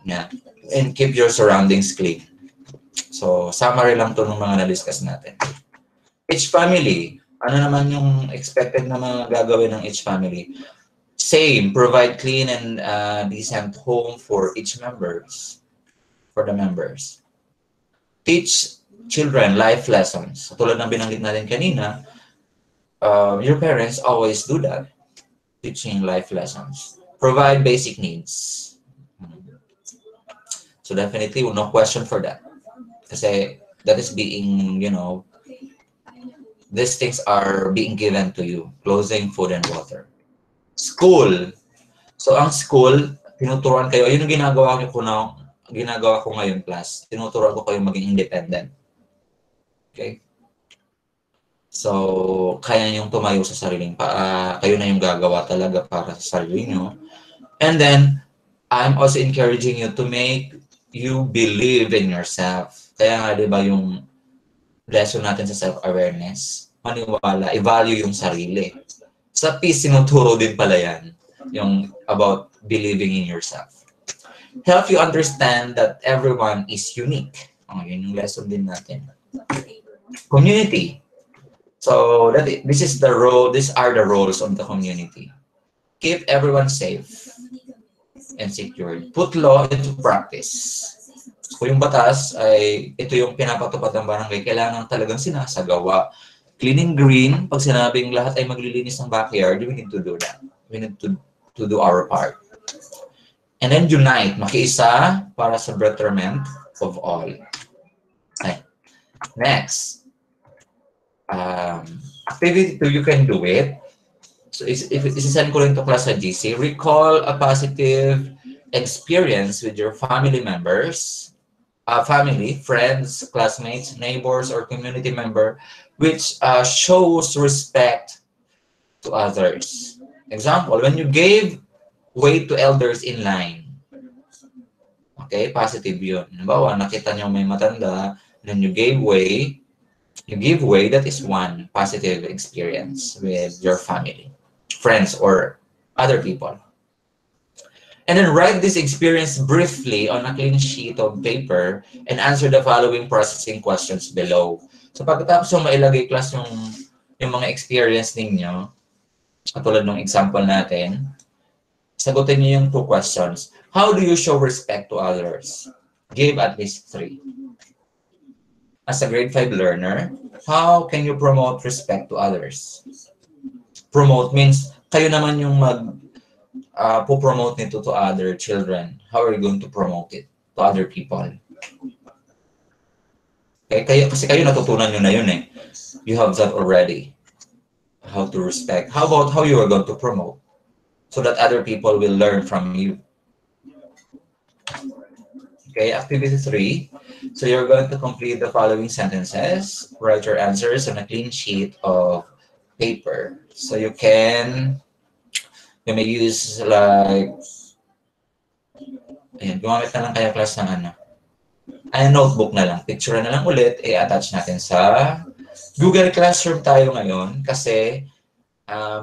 Yeah. And keep your surroundings clean. So, summary lang to ng mga na-discuss natin. Each family, ano naman yung expected na mga gagawin ng each family? Same, provide clean and decent home for each members. For the members. Teach children life lessons. Tulad ng binanggit natin kanina, your parents always do that. Teaching life lessons. Provide basic needs. So definitely, no question for that. Kasi that is being, you know, these things are being given to you. Clothing, food, and water. School. So ang school, tinuturuan kayo, yun yung ginagawa ko ngayon class. Tinuturuan ko kayo maging independent. Okay? So, kaya niyong tumayo sa sariling paa. Kayo na yung gagawa talaga para sa sarili niyo. And then, I'm also encouraging you to make you believe in yourself. Kaya nga, di ba, yung lesson natin sa self-awareness, maniwala, i-value yung sarili. Sa peace, sinuturo din pala yan, yung about believing in yourself. Help you understand that everyone is unique. Yun yung lesson din natin. Community. So this is the role. These are the roles of the community. Keep everyone safe and secure. Put law into practice. Kung yung batas ay ito yung pinapatupad ng barangay, kailangan talagang sinasagawa. Cleaning green. Pag sinabing lahat ay maglilinis ng backyard, we need to do that. We need to do our part. And then unite. Makiisa para sa betterment of all. Okay. Next. Activity 2, you can do it. So, isisend ko rin to class sa GC. Recall a positive experience with your family members, family, friends, classmates, neighbors, or community member, which shows respect to others. Example, when you gave way to elders in line. Okay, positive yun. Halimbawa, nakita niyo may matanda, then you gave way, that is one positive experience with your family, friends, or other people. And then write this experience briefly on a clean sheet of paper and answer the following processing questions below. So pagkatapos yung mailagay class yung mga experience ninyo, katulad ng example natin, sagutin niyo yung 2 questions. How do you show respect to others? Give at least 3. As a grade 5 learner, how can you promote respect to others? Promote means kayo naman yung po-promote nito to other children. How are you going to promote it to other people? Okay, kasi kayo natutunan nyo na yun eh. You have that already. How to respect. How about how you are going to promote? So that other people will learn from you. Okay, activity 3. So you're going to complete the following sentences. Write your answers on a clean sheet of paper. So you may use like, ayan, gumamit na lang kaya class ng notebook na lang. Picture na lang ulit, i-attach natin sa Google Classroom tayo ngayon kasi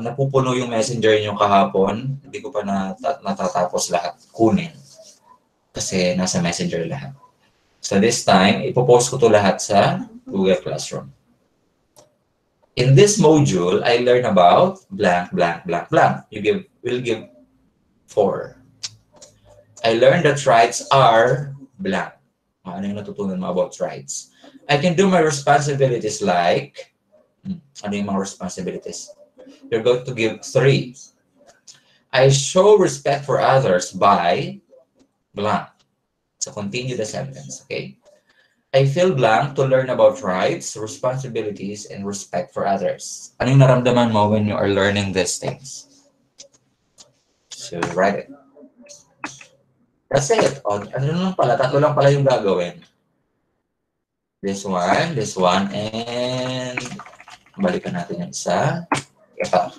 napupuno yung messenger nyo kahapon. Hindi ko pa natatapos lahat kunin kasi nasa messenger lahat. So this time, ipopost ko to lahat sa Google Classroom. In this module, I learn about blank, blank, blank, blank. We'll give 4. I learned that rights are blank. Ano yung natutunan mo about rights? I can do my responsibilities like, ano yung mga responsibilities? You're going to give 3. I show respect for others by blank. So continue the sentence, okay? I feel blank to learn about rights, responsibilities, and respect for others. Ano yung naramdaman mo when you are learning these things? So write it. That's it. O, ano lang pala? 3 lang pala yung gagawin. This one, and balikan natin yung isa. Ito.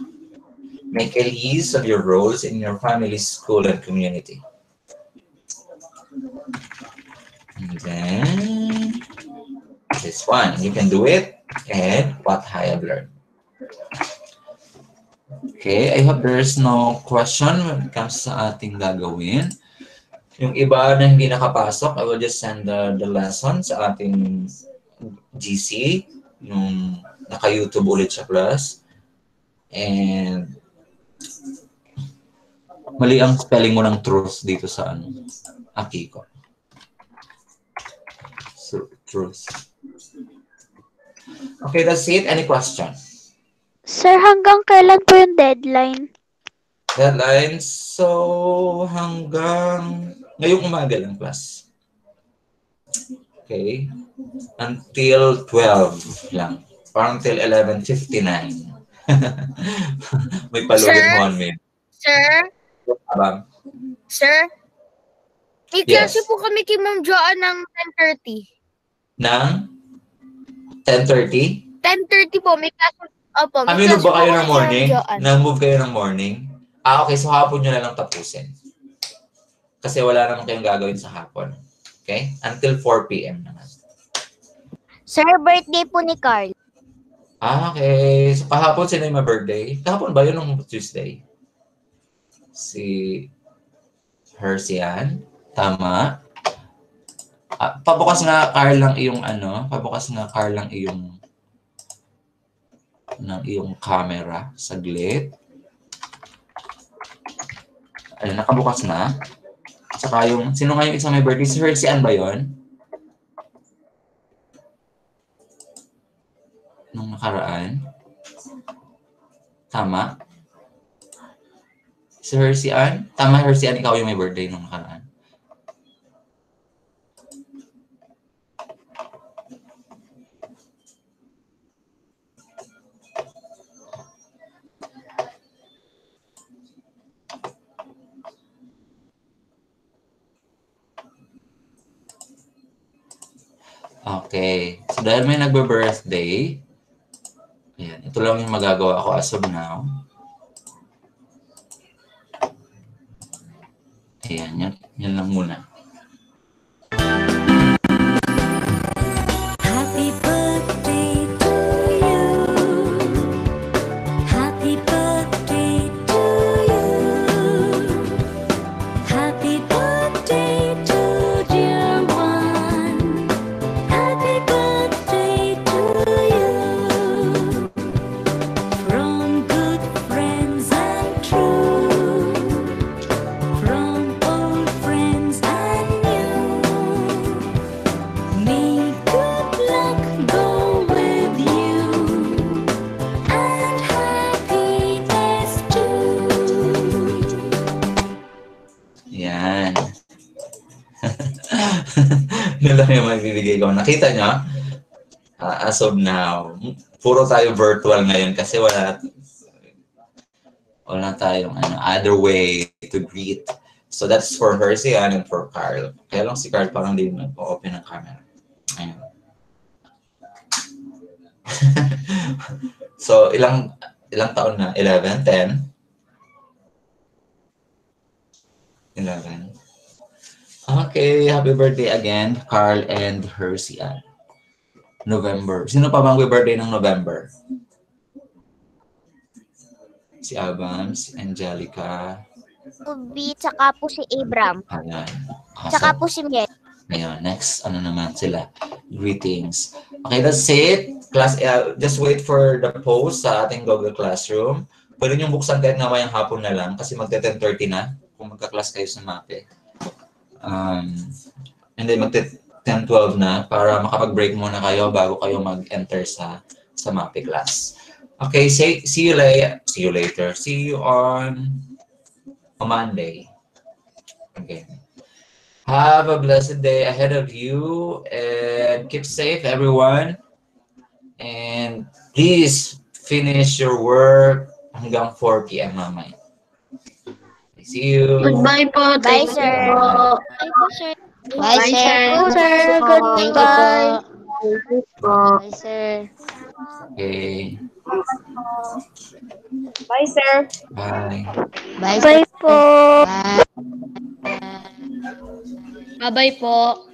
Make a list of your roles in your family, school, and community. And then, this one. You can do it, and what I have learned. Okay, I hope there's no question when it comes sa ating gagawin. Yung iba na hindi nakapasok, I will just send the lesson sa ating GC, yung naka-YouTube ulit siya plus. And mali ang spelling mo ng truth dito sa Akiko. So, truth. Okay, that's it. Any question? Sir, hanggang kailan po yung deadline? Deadline, so hanggang ngayong umaga lang class. Okay? Until 12 lang. Or until 11:59. May palugin mo on me. Sir? Sir? May Yes. klase po kami kay Ma'am Joanne ng 10:30. Ng 10:30? 10:30 po, may klase. Opo, may Move klase ba po kayo kami ng kay morning? Ma'am Joanne. Nag-move kayo ng morning? Okay, so hapon nyo na lang tapusin. Kasi wala naman kayong gagawin sa hapon. Okay? Until 4 p.m. naman. Sir, birthday po ni Carl. Okay. So kahapon sino yung birthday? Kahapon ba yun nung Tuesday? Si Hersian. Tama. Pabukas nga Carl lang iyong pabukas nga Carl lang iyong ng iyong camera. Saglit. Ayun, nakabukas na. Saka yung, sino nga yung isang may birthday? Si Hersian ba yun? Nung nakaraan. Tama? Si Hersian? Tama, Hersian, ikaw yung may birthday nung nakaraan. Okay. So, dahil may nagbe-birthday, ayan, ito lang yung magagawa ko as of now. Ayan, yan lang muna. Happy birthday to you. Happy birthday to you. Happy birthday to dear one. Happy birthday to you. From good friends and true. From old friends and new. May good luck go with you and happiness too. Yan. Yun lang yung magbibigay ko. Nakita nyo? As of now, puro tayo virtual ngayon kasi wala tayong other way to greet. So that's for Hersian and for Carl. Kaya lang si Carl parang hindi nag-open ng camera. Ayun. So ilang taon na? 11? 10? 11. Okay, happy birthday again, Carl and Hersian. November. Sino pa bang birthday ng November? Si Abam, si Angelica. Ubi, tsaka po si Abram. Ayan. Tsaka po si Miel. Ayan, next, ano naman sila? Greetings. Okay, that's it. Class, just wait for the post sa ating Google Classroom. Pwede niyong buksan kahit namayang hapon na lang kasi magte-10:30 na kung magka-class kayo sa MAPE. And then magte-10:12 na para makapag-break muna kayo bago kayo mag-enter sa MAPE class. Okay, see you later. See you on Monday. Okay. Have a blessed day ahead of you and keep safe, everyone. And please finish your work hanggang 4 p.m. mamaya. See you. Goodbye po. Bye, Thank sir. you po. Bye po, sir. Bye, sir. Sir, Thank you po. goodbye. Thank you po. Bye, sir. Okay. Bye, sir. Bye. Bye, sir. Bye po. Bye. Bye-bye po.